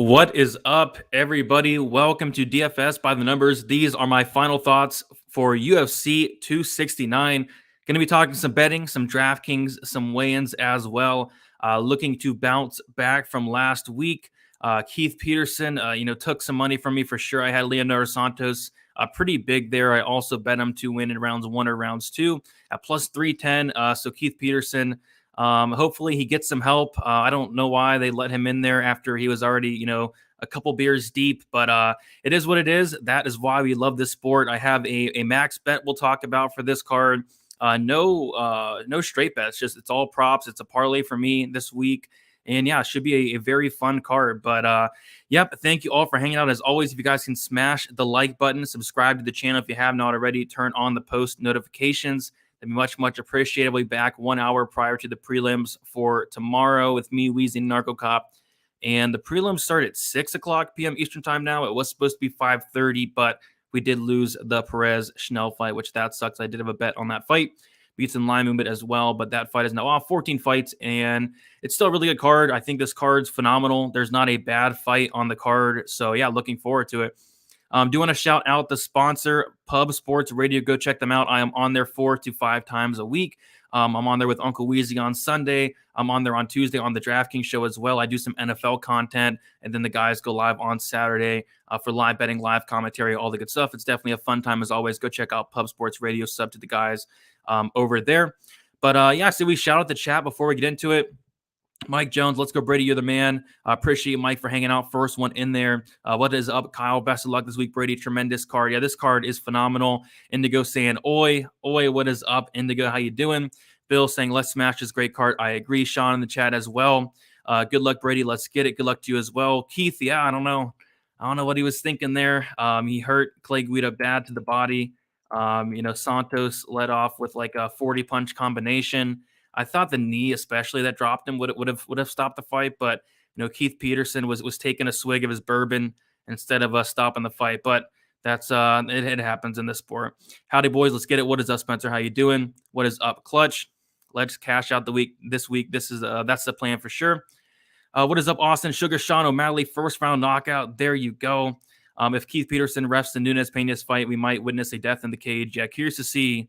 What is up, everybody? Welcome to DFS by the Numbers. These are my final thoughts for UFC 269. Going to be talking some betting, some Draftkings, some weigh-ins as well. Looking to bounce back from last week. Keith Peterson, took some money from me for sure. I had Leonardo Santos pretty big there. I also bet him to win in rounds 1 or rounds 2 at plus 310. So Keith Peterson. Hopefully he gets some help. I don't know why they let him in there after he was already, a couple beers deep, but it is what it is. That is why we love this sport. I have a max bet we'll talk about for this card. No straight bets. It's all props. It's a parlay for me this week. And yeah, it should be a very fun card. But yep, thank you all for hanging out. As always, if you guys can smash the like button, subscribe to the channel if you have not already, turn on the post notifications. That'd be much, much appreciated. We'll be back 1 hour prior to the prelims for tomorrow with me, Wheezy, Narco Cop. And the prelims start at 6 o'clock p.m. Eastern time now. It was supposed to be 5:30, but we did lose the Perez-Schnell fight, which that sucks. I did have a bet on that fight. Beats in line movement as well, but that fight is now off. 14 fights, and it's still a really good card. I think this card's phenomenal. There's not a bad fight on the card. So, yeah, looking forward to it. Do want to shout out the sponsor, Pub Sports Radio. Go check them out. I am on there 4 to 5 times a week. I'm on there with Uncle Wheezy on Sunday. I'm on there on Tuesday on the Draftkings show as well. I do some NFL content, and then the guys go live on Saturday for live betting, live commentary, all the good stuff. It's definitely a fun time as always. Go check out Pub Sports Radio. Sub to the guys over there. But yeah, so we shout out the chat before we get into it. Mike Jones, let's go, Brady. You're the man. Appreciate you, Mike, for hanging out. First one in there. What is up, Kyle? Best of luck this week, Brady. Tremendous card. Yeah, this card is phenomenal. Indigo saying, oi, what is up? Indigo, how you doing? Bill saying, let's smash this great card. I agree. Sean in the chat as well. Good luck, Brady. Let's get it. Good luck to you as well. Keith, yeah, I don't know what he was thinking there. He hurt Clay Guida bad to the body. Santos led off with like a 40 punch combination. I thought the knee, especially that dropped him, would have stopped the fight. But Keith Peterson was taking a swig of his bourbon instead of stopping the fight. But that's it happens in this sport. Howdy, boys. Let's get it. What is up, Spencer? How you doing? What is up, Clutch? Let's cash out this week. This is that's the plan for sure. What is up, Austin? Sugar Sean O'Malley, first round knockout. There you go. If Keith Peterson refs the Nunes Pena's fight, we might witness a death in the cage. Yeah, curious to see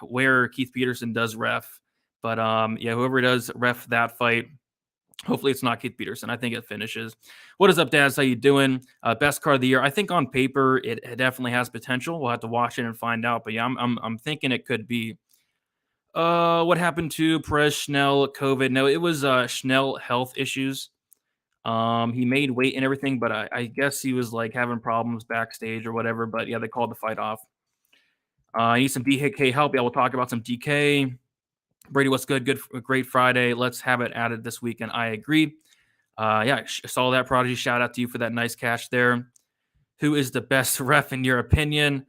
where Keith Peterson does ref. But yeah, whoever does ref that fight, hopefully it's not Keith Peterson. I think it finishes. What is up, Daz? How you doing? Best card of the year. I think on paper it definitely has potential. We'll have to watch it and find out. But yeah, I'm thinking it could be. What happened to Perez Schnell COVID? No, it was Schnell health issues. He made weight and everything, but I guess he was like having problems backstage or whatever. But yeah, they called the fight off. I need some DK help. Yeah, we'll talk about some DK. Brady, what's good? Great Friday. Let's have it added this weekend. I agree. Yeah, saw that, Prodigy. Shout out to you for that nice cash there. Who is the best ref in your opinion?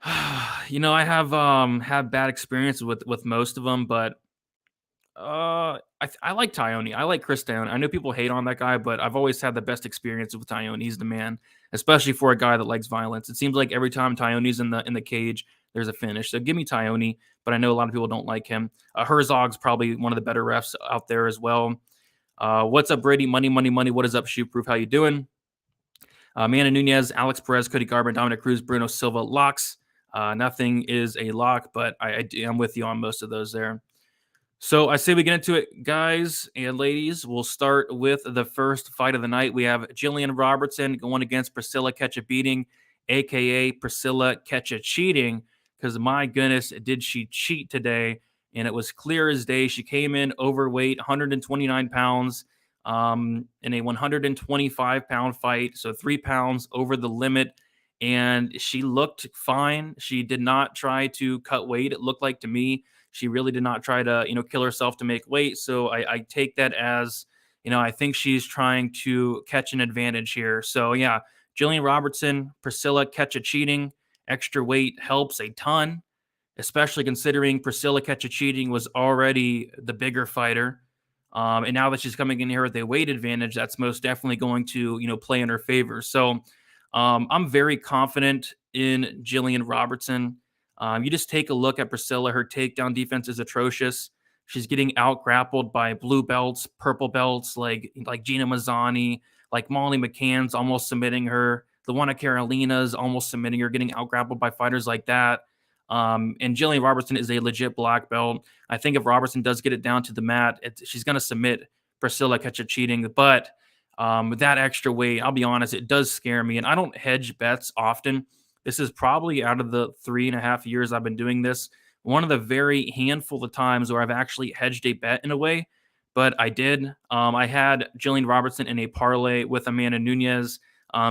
I have had bad experiences with most of them, but I like Tyone. I like Chris Tyone. I know people hate on that guy, but I've always had the best experience with Tyone. He's the man, especially for a guy that likes violence. It seems like every time Tyone's in the cage, there's a finish. So give me Tyone, but I know a lot of people don't like him. Herzog's probably one of the better refs out there as well. What's up, Brady? Money. What is up, Shoot Proof? How you doing? Amanda Nunes, Alex Perez, Cody Garbrandt, Dominic Cruz, Bruno Silva, locks. Nothing is a lock, but I'm with you on most of those there. So I say we get into it, guys and ladies. We'll start with the first fight of the night. We have Jillian Robertson going against Priscilla Cachoeira, a.k.a. Priscilla Cachoeira, because my goodness, did she cheat today? And it was clear as day. She came in overweight, 129 pounds in a 125-pound fight, so 3 pounds over the limit. And she looked fine. She did not try to cut weight, it looked like to me. She really did not try to, kill herself to make weight. So I take that as, I think she's trying to catch an advantage here. So yeah, Jillian Robertson, Priscilla Cachoeira, extra weight helps a ton, especially considering Priscilla Cachoeira was already the bigger fighter. And now that she's coming in here with a weight advantage, that's most definitely going to, play in her favor. So I'm very confident in Jillian Robertson. You just take a look at Priscilla. Her takedown defense is atrocious. She's getting out grappled by blue belts, purple belts, like Gina Mazzani, like Molly McCann's almost submitting her. The one at Carolina's almost submitting her, getting out grappled by fighters like that. And Jillian Robertson is a legit black belt. I think if Robertson does get it down to the mat, she's going to submit Priscilla Cachoeira. But with that extra weight, I'll be honest, it does scare me. And I don't hedge bets often. This is probably, out of the 3.5 years I've been doing this, one of the very handful of times where I've actually hedged a bet in a way. But I did. I had Jillian Robertson in a parlay with Amanda Nunes.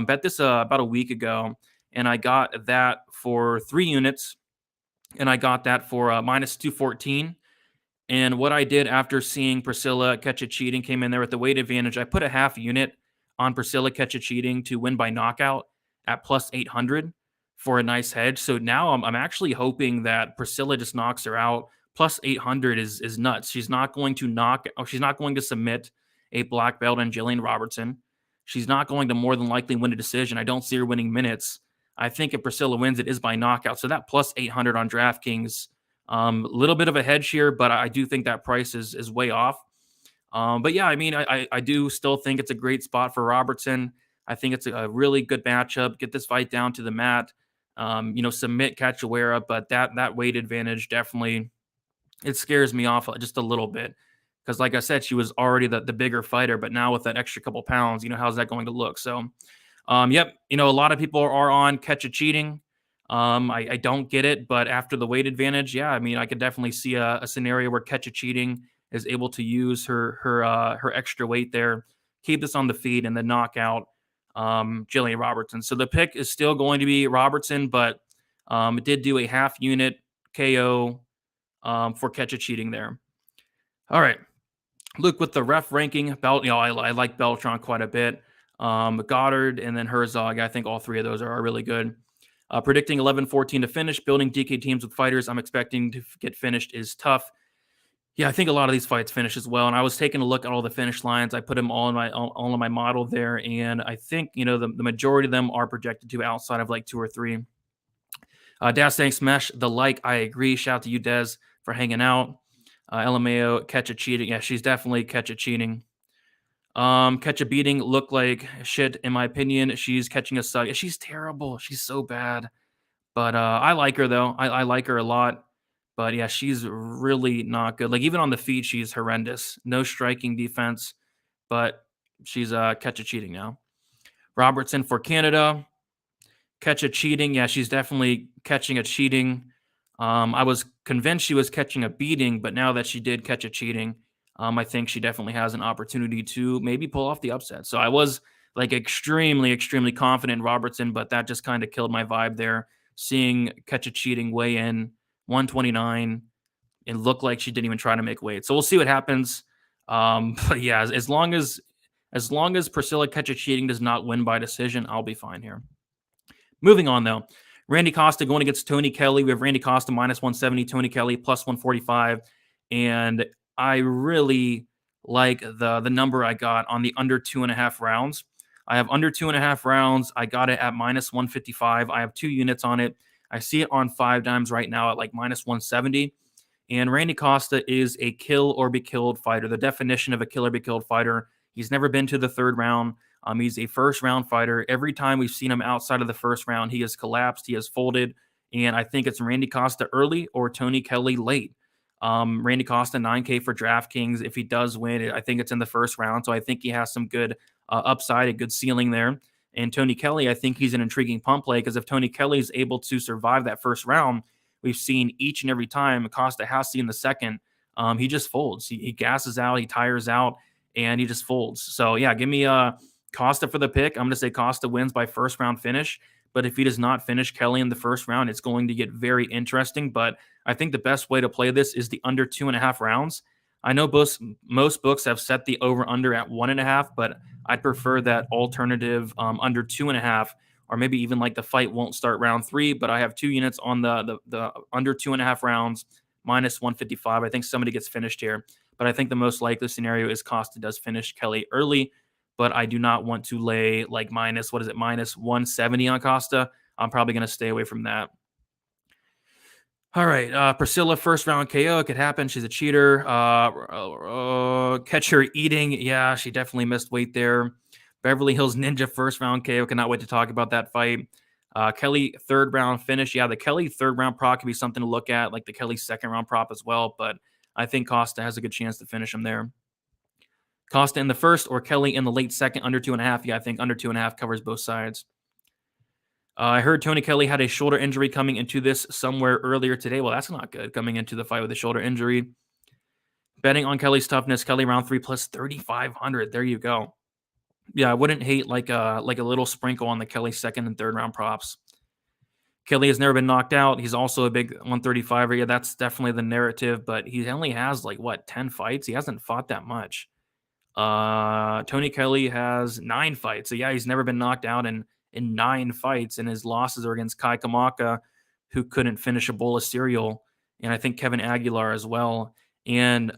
Bet this about a week ago, and I got that for 3 units, and I got that for minus 214. And what I did after seeing Priscilla Cachoeira came in there with the weight advantage, I put a half unit on Priscilla Cachoeira to win by knockout at plus 800 for a nice hedge. So now I'm actually hoping that Priscilla just knocks her out. Plus 800 is nuts. She's not going to submit a black belt in Jillian Robertson. She's not going to more than likely win a decision. I don't see her winning minutes. I think if Priscilla wins, it is by knockout. So that plus 800 on DraftKings, a little bit of a hedge here, but I do think that price is way off. But yeah, I mean, I do still think it's a great spot for Robertson. I think it's a really good matchup. Get this fight down to the mat. Submit Cachoeira, but that weight advantage definitely, it scares me off just a little bit. Because like I said, she was already the bigger fighter, but now with that extra couple pounds, how's that going to look? So, yep, a lot of people are on Cachoeira. I don't get it, but after the weight advantage, yeah, I mean, I could definitely see a scenario where Cachoeira is able to use her extra weight there, keep this on the feet, and then knock out Jillian Robertson. So the pick is still going to be Robertson, but it did do a half unit KO for Cachoeira there. All right, Luke, with the ref ranking, I like Beltran quite a bit. Goddard and then Herzog, I think all three of those are really good. Predicting 11-14 to finish, building DK teams with fighters I'm expecting to get finished is tough. Yeah, I think a lot of these fights finish as well. And I was taking a look at all the finish lines. I put them all in my model there, and I think the majority of them are projected to outside of like 2 or 3. Daz saying smash the like. I agree. Shout out to you, Dez, for hanging out. LMAO, catch a cheating. Yeah, she's definitely catch a cheating. Catch a beating look like shit in my opinion. She's catching a suck. She's terrible. She's so bad. But I like her though. I like her a lot. But yeah, she's really not good. Like even on the feet, she's horrendous. No striking defense, but she's catch a cheating now. Robertson for Canada. Catch a cheating. Yeah, she's definitely catching a cheating. I was convinced she was catching a beating, but now that she did catch a cheating, I think she definitely has an opportunity to maybe pull off the upset. So I was like extremely, extremely confident in Robertson, but that just kind of killed my vibe there. Seeing catch a cheating weigh in 129 and look like she didn't even try to make weight. So we'll see what happens. But yeah, as long as Priscilla catch a cheating does not win by decision, I'll be fine here. Moving on though. Randy Costa going against Tony Kelley. We have Randy Costa minus 170, Tony Kelley plus 145. And I really like the number I got on the under 2.5 rounds. I have under 2.5 rounds. I got it at minus 155. I have 2 units on it. I see it on 5 dimes right now at like minus 170. And Randy Costa is a kill or be killed fighter. The definition of a kill or be killed fighter. He's never been to the 3rd round. He's a first round fighter. Every time we've seen him outside of the 1st round, he has collapsed. He has folded. And I think it's Randy Costa early or Tony Kelley late. Randy Costa, 9K for DraftKings. If he does win, I think it's in the 1st round. So I think he has some good upside, a good ceiling there. And Tony Kelley, I think he's an intriguing pump play because if Tony Kelley is able to survive that 1st round, we've seen each and every time Costa has to in the 2nd, he just folds. He gasses out, he tires out, and he just folds. So yeah, give me Costa for the pick. I'm going to say Costa wins by 1st round finish. But if he does not finish Kelley in the 1st round, it's going to get very interesting. But I think the best way to play this is the under 2.5 rounds. I know most books have set the over-under at 1.5, but I'd prefer that alternative under 2.5, or maybe even like the fight won't start round 3, but I have 2 units on the under 2.5 rounds, minus 155. I think somebody gets finished here. But I think the most likely scenario is Costa does finish Kelley early. But I do not want to lay like minus 170 on Costa. I'm probably going to stay away from that. All right, Priscilla, first round KO. It could happen. She's a cheater. Catch her eating. Yeah, she definitely missed weight there. Beverly Hills Ninja, first round KO. Cannot wait to talk about that fight. Kelley, third round finish. Yeah, the Kelley third round prop could be something to look at, like the Kelley second round prop as well. But I think Costa has a good chance to finish him there. Costa in the first or Kelley in the late second, under 2.5. Yeah, I think under 2.5 covers both sides. I heard Tony Kelley had a shoulder injury coming into this somewhere earlier today. Well, that's not good, coming into the fight with a shoulder injury. Betting on Kelley's toughness, Kelley round 3 plus 3,500. There you go. Yeah, I wouldn't hate like a little sprinkle on the Kelley second and third round props. Kelley has never been knocked out. He's also a big 135er. Yeah, that's definitely the narrative, but he only has 10 fights. He hasn't fought that much. Tony Kelley has 9 fights. So yeah, he's never been knocked out in 9 fights, and his losses are against Kai Kamaka, who couldn't finish a bowl of cereal, and I think Kevin Aguilar as well, and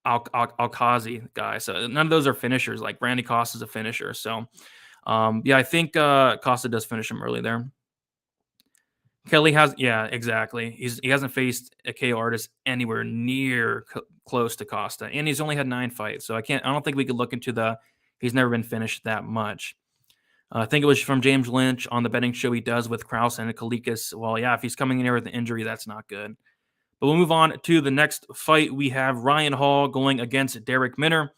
Alkazi guy. So none of those are finishers. Like Randy Costa is a finisher. So yeah, I think Costa does finish him early there. Kelley has, yeah, exactly. He hasn't faced a KO artist anywhere near close to Costa, and he's only had 9 fights. So I don't think we could look into he's never been finished that much. I think it was from James Lynch on the betting show he does with Krause and Kalikas. Well, yeah, if he's coming in here with an injury, that's not good. But we'll move on to the next fight. We have Ryan Hall going against Derek Minner.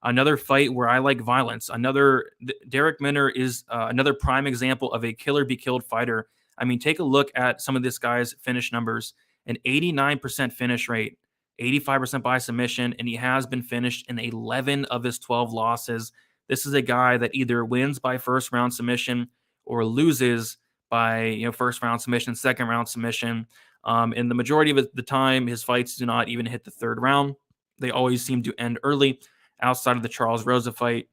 Another fight where I like violence. Derek Minner is another prime example of a killer be killed fighter. I mean, take a look at some of this guy's finish numbers. An 89% finish rate, 85% by submission, and he has been finished in 11 of his 12 losses. This is a guy that either wins by first round submission or loses by first round submission, second round submission. And the majority of the time, his fights do not even hit the third round. They always seem to end early, outside of the Charles Rosa fight.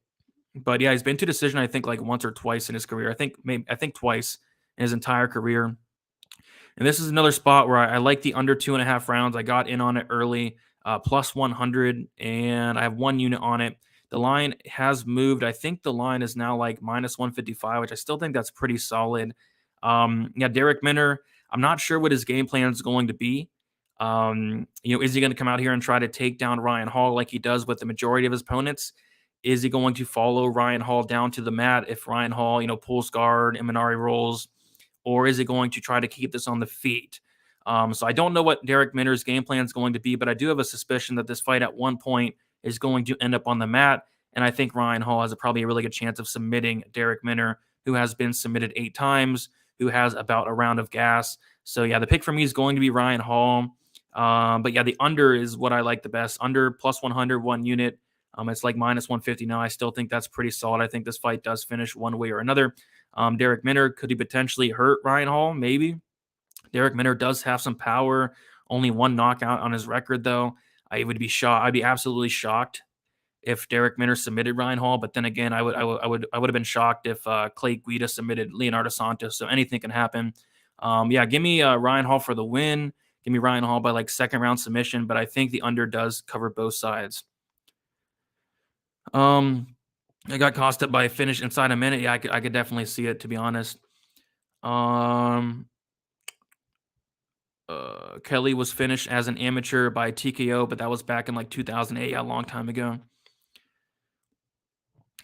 But yeah, he's been to decision, I think, like once or twice in his career. I think twice in his entire career. And this is another spot where I like the under 2.5 rounds. I got in on it early, plus 100, and I have 1 unit on it. The line has moved. I think the line is now like minus 155, which I still think that's pretty solid. Yeah, Derek Minner, I'm not sure what his game plan is going to be. Is he going to come out here and try to take down Ryan Hall like he does with the majority of his opponents? Is he going to follow Ryan Hall down to the mat if Ryan Hall, pulls guard and Minari rolls? Or is he going to try to keep this on the feet? So I don't know what Derek Minner's game plan is going to be, but I do have a suspicion that this fight at one point is going to end up on the mat. And I think Ryan Hall has probably a really good chance of submitting Derek Minner, who has been submitted 8 times, who has about a round of gas. So yeah, the pick for me is going to be Ryan Hall. But yeah, the under is what I like the best. Under plus 100, 1 unit. It's like minus 150 now. I still think that's pretty solid. I think this fight does finish one way or another. Derek Minner, could he potentially hurt Ryan Hall? Maybe. Derek Minner does have some power. Only 1 knockout on his record, though. I would be shocked. I'd be absolutely shocked if Derek Minner submitted Ryan Hall. But then again, I would have been shocked if Clay Guida submitted Leonardo Santos. So anything can happen. Yeah, give me Ryan Hall for the win. Give me Ryan Hall by like second round submission. But I think the under does cover both sides. I got Costa by finish inside a minute. Yeah, I could definitely see it, to be honest. Kelley was finished as an amateur by TKO, but that was back in like 2008, a long time ago.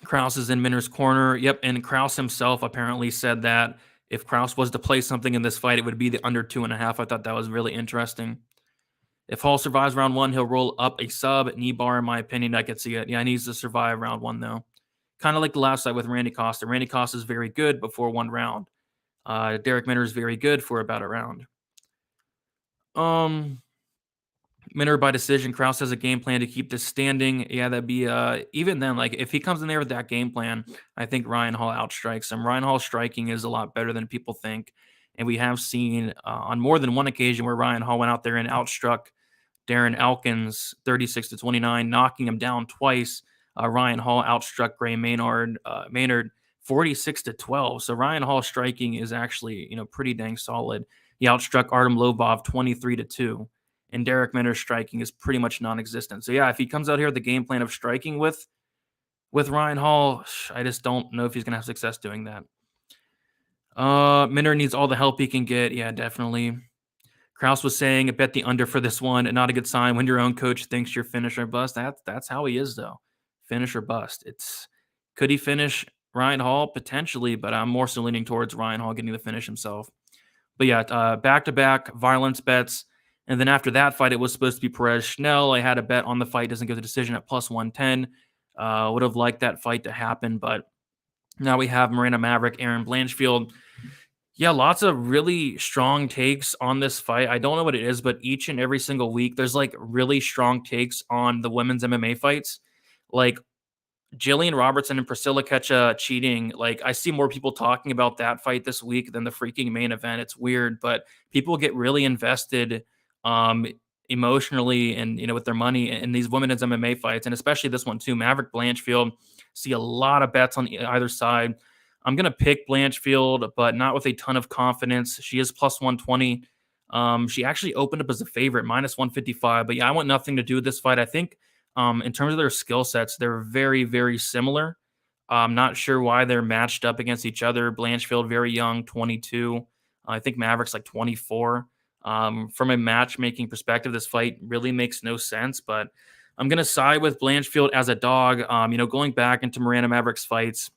Krause is in Minner's corner. Yep, and Krause himself apparently said that if Krause was to play something in this fight, it would be the under 2.5. I thought that was really interesting. If Hall survives round 1, he'll roll up a sub knee bar, in my opinion. I could see it. Yeah, he needs to survive round 1, though. Kind of like the last fight with Randy Costa. Randy Costa is very good before 1 round. Derek Minner is very good for about a round. Minner by decision. Krause has a game plan to keep this standing. Yeah, that'd be even then, like if he comes in there with that game plan, I think Ryan Hall outstrikes him. Ryan Hall's striking is a lot better than people think. And we have seen on more than one occasion where Ryan Hall went out there and outstruck Darren Elkins 36-29, knocking him down twice. Ryan Hall outstruck Gray Maynard 46-12. So Ryan Hall striking is actually, pretty dang solid. He outstruck Artem Lobov 23-2. And Derek Minner's striking is pretty much non-existent. So yeah, if he comes out here with the game plan of striking with Ryan Hall, I just don't know if he's going to have success doing that. Minner needs all the help he can get. Yeah, definitely. Kraus was saying, bet the under for this one, and not a good sign when your own coach thinks you're finish or bust. That's how he is, though. Finish or bust. Could he finish Ryan Hall? Potentially, but I'm more so leaning towards Ryan Hall getting the finish himself. But yeah, back-to-back violence bets. And then after that fight, it was supposed to be Perez-Schnell. I had a bet on the fight doesn't go to decision at plus 110. Would have liked that fight to happen, but now we have Miranda Maverick, Aaron Blanchfield. Yeah, lots of really strong takes on this fight. I don't know what it is, but each and every single week, there's like really strong takes on the women's MMA fights. Like Jillian Robertson and Priscilla Ketcha cheating. Like I see more people talking about that fight this week than the freaking main event. It's weird, but people get really invested emotionally and with their money in these women's MMA fights, and especially this one too. Maverick Blanchfield. See a lot of bets on either side. I'm gonna pick Blanchfield, but not with a ton of confidence. She is plus 120. She actually opened up as a favorite, minus 155. But yeah, I want nothing to do with this fight. I think in terms of their skill sets, they're very, very similar. I'm not sure why they're matched up against each other. Blanchfield, very young, 22. I think Maverick's like 24. From a matchmaking perspective, this fight really makes no sense, but I'm going to side with Blanchfield as a dog. Going back into Miranda Maverick's fights,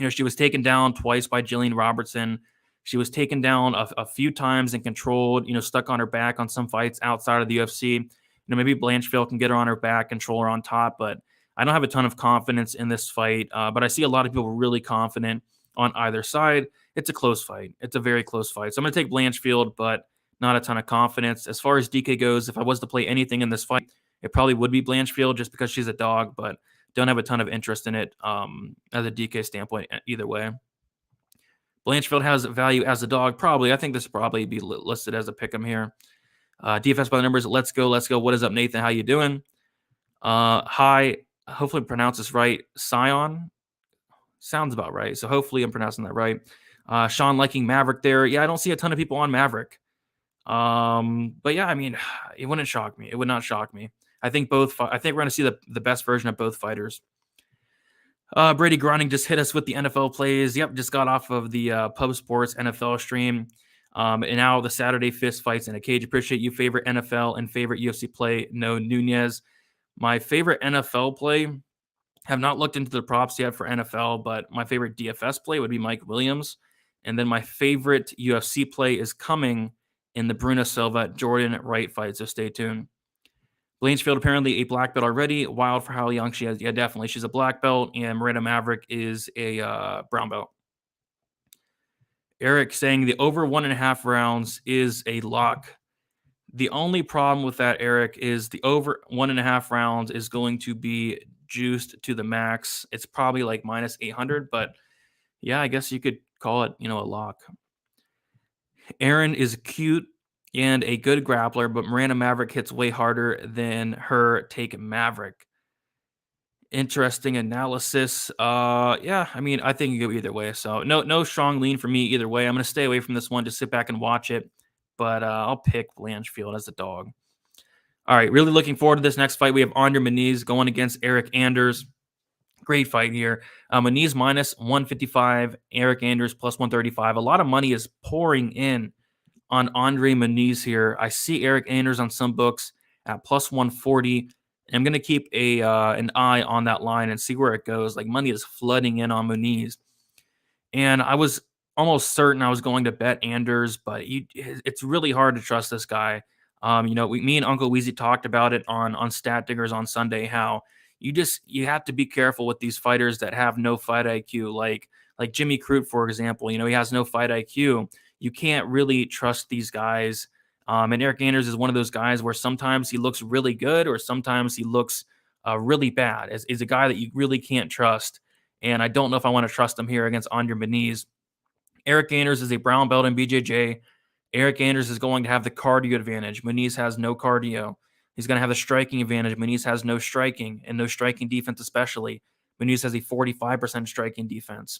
she was taken down twice by Jillian Robertson. She was taken down a few times and controlled, stuck on her back on some fights outside of the UFC. Maybe Blanchfield can get her on her back, control her on top, but I don't have a ton of confidence in this fight. But I see a lot of people really confident on either side. It's a close fight. It's a very close fight. So I'm going to take Blanchfield, but not a ton of confidence. As far as DK goes, if I was to play anything in this fight, it probably would be Blanchfield just because she's a dog, but don't have a ton of interest in it as a DK standpoint either way. Blanchfield has value as a dog, probably. I think this will probably be listed as a pick'em here. DFS by the numbers. Let's go. What is up, Nathan? How you doing? Hi. Hopefully I pronounce this right. Scion. Sounds about right. So hopefully I'm pronouncing that right. Sean liking Maverick there. Yeah, I don't see a ton of people on Maverick. But yeah, I mean, it wouldn't shock me. It would not shock me. I think we're going to see the best version of both fighters. Brady Grinding just hit us with the NFL plays. Yep, just got off of the Pub Sports NFL stream. And now the Saturday fist fights in a cage. Appreciate you. Favorite NFL and favorite UFC play? No, Nunes. My favorite NFL play, have not looked into the props yet for NFL, but my favorite DFS play would be Mike Williams. And then my favorite UFC play is coming in the Bruno Silva Jordan Wright fight. So stay tuned. Blanchfield apparently a black belt already. Wild for how young she is. Yeah, definitely. She's a black belt, and Miranda Maverick is a brown belt. Eric saying the over 1.5 rounds is a lock. The only problem with that, Eric, is the over 1.5 rounds is going to be juiced to the max. It's probably like minus 800, but yeah, I guess you could call it, a lock. Aaron is cute and a good grappler, but Miranda Maverick hits way harder than her take Maverick. Interesting analysis. Yeah, I mean, I think you go either way. So no strong lean for me either way. I'm going to stay away from this one. Just sit back and watch it. But I'll pick Blanchfield as a dog. All right, really looking forward to this next fight. We have Andre Muniz going against Eric Anders. Great fight here. Muniz minus 155, Eric Anders plus 135. A lot of money is pouring in on Andre Muniz here. I see Eric Anders on some books at plus 140. I'm going to keep an eye on that line and see where it goes. Like, money is flooding in on Muniz. And I was almost certain I was going to bet Anders, but it's really hard to trust this guy. Me and Uncle Weezy talked about it on Stat Diggers on Sunday, how you have to be careful with these fighters that have no fight IQ, like Jimmy Crute, for example. He has no fight IQ. You can't really trust these guys. And Eric Anders is one of those guys where sometimes he looks really good or sometimes he looks really bad. Is a guy that you really can't trust. And I don't know if I want to trust him here against Andre Muniz. Eric Anders is a brown belt in BJJ. Eric Anders is going to have the cardio advantage. Muniz has no cardio. He's going to have the striking advantage. Muniz has no striking, and no striking defense especially. Muniz has a 45% striking defense.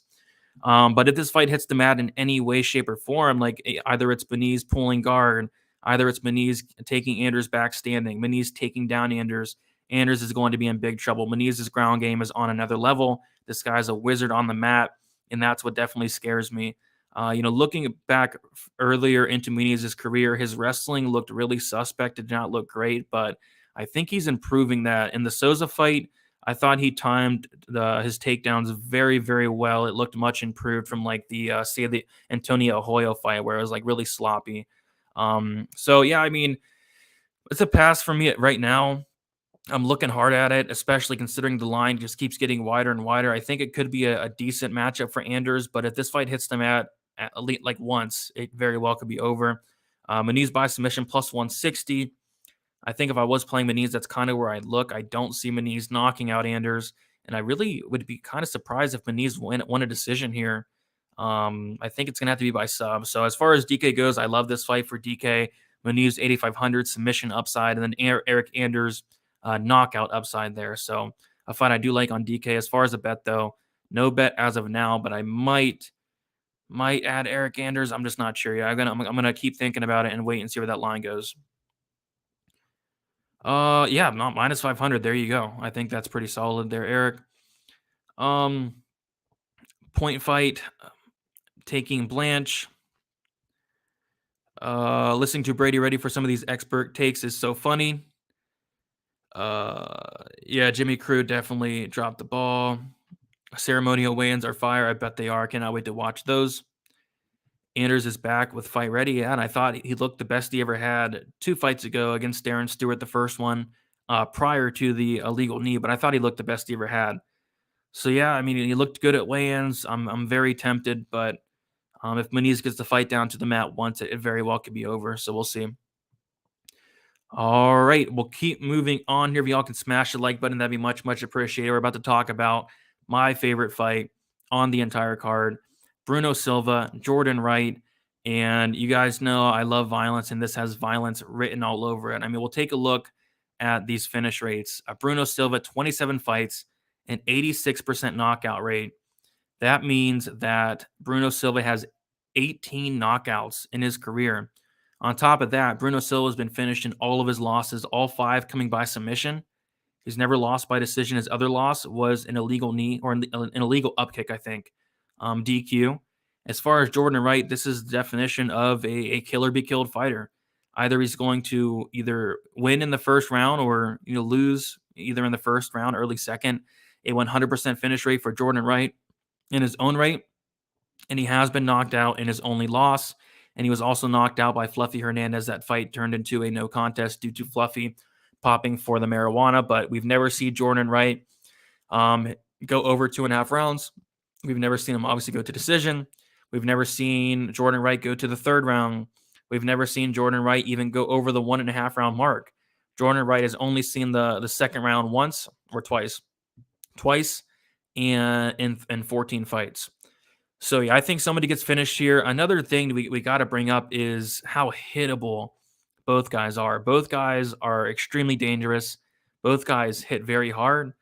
But if this fight hits the mat in any way, shape, or form, like either it's Muniz pulling guard, either it's Muniz taking Anders back standing, Muniz taking down Anders is going to be in big trouble. Muniz's ground game is on another level. This guy's a wizard on the mat, and that's what definitely scares me. Looking back earlier into Muniz's career, his wrestling looked really suspect, did not look great, but I think he's improving that. In the Souza fight, I thought he timed his takedowns very, very well. It looked much improved from like the Antonio Hoyo fight where it was like really sloppy. So yeah, I mean, it's a pass for me right now. I'm looking hard at it, especially considering the line just keeps getting wider and wider. I think it could be a decent matchup for Anders, but if this fight hits them at elite like once, it very well could be over. Muniz by submission plus 160. I think if I was playing Muniz, that's kind of where I'd look. I don't see Muniz knocking out Anders, and I really would be kind of surprised if Muniz won a decision here. I think it's going to have to be by sub. So as far as DK goes, I love this fight for DK. Muniz 8,500 submission upside, and then Eric Anders knockout upside there. So a fight I do like on DK. As far as a bet though, no bet as of now, but I might add Eric Anders. I'm just not sure. Yeah, I'm gonna keep thinking about it and wait and see where that line goes. Yeah, not minus 500. There you go. I think that's pretty solid there, Eric. Point fight, taking Blanche. Listening to Brady ready for some of these expert takes is so funny. Yeah, Jimmy Crew definitely dropped the ball. Ceremonial weigh-ins are fire. I bet they are. Cannot wait to watch those. Anders is back with fight ready. Yeah, and I thought he looked the best he ever had 2 fights ago against Darren Stewart, the first one, prior to the illegal knee, but I thought he looked the best he ever had. So yeah, I mean, he looked good at weigh-ins. I'm very tempted, but if Muniz gets the fight down to the mat once, it very well could be over. So we'll see. All right, we'll keep moving on here. If y'all can smash the like button, that'd be much, much appreciated. We're about to talk about my favorite fight on the entire card. Bruno Silva, Jordan Wright, and you guys know I love violence, and this has violence written all over it. I mean, we'll take a look at these finish rates. Bruno Silva, 27 fights, an 86% knockout rate. That means that Bruno Silva has 18 knockouts in his career. On top of that, Bruno Silva has been finished in all of his losses, all 5 coming by submission. He's never lost by decision. His other loss was an illegal knee or an illegal upkick, I think, DQ. As far as Jordan Wright, this is the definition of a kill or be killed fighter. Either he's going to either win in the first round or lose either in the first round, early second. A 100% finish rate for Jordan Wright in his own right, and he has been knocked out in his only loss. And he was also knocked out by Fluffy Hernandez. That fight turned into a no contest due to Fluffy popping for the marijuana. But we've never seen Jordan Wright go over 2.5 rounds. We've never seen him obviously go to decision. We've never seen Jordan Wright go to the 3rd round. We've never seen Jordan Wright even go over the 1.5 round mark. Jordan Wright has only seen the 2nd round once or twice and in 14 fights. So yeah, I think somebody gets finished here. Another thing we got to bring up is how hittable both guys are. Both guys are extremely dangerous. Both guys hit very hard,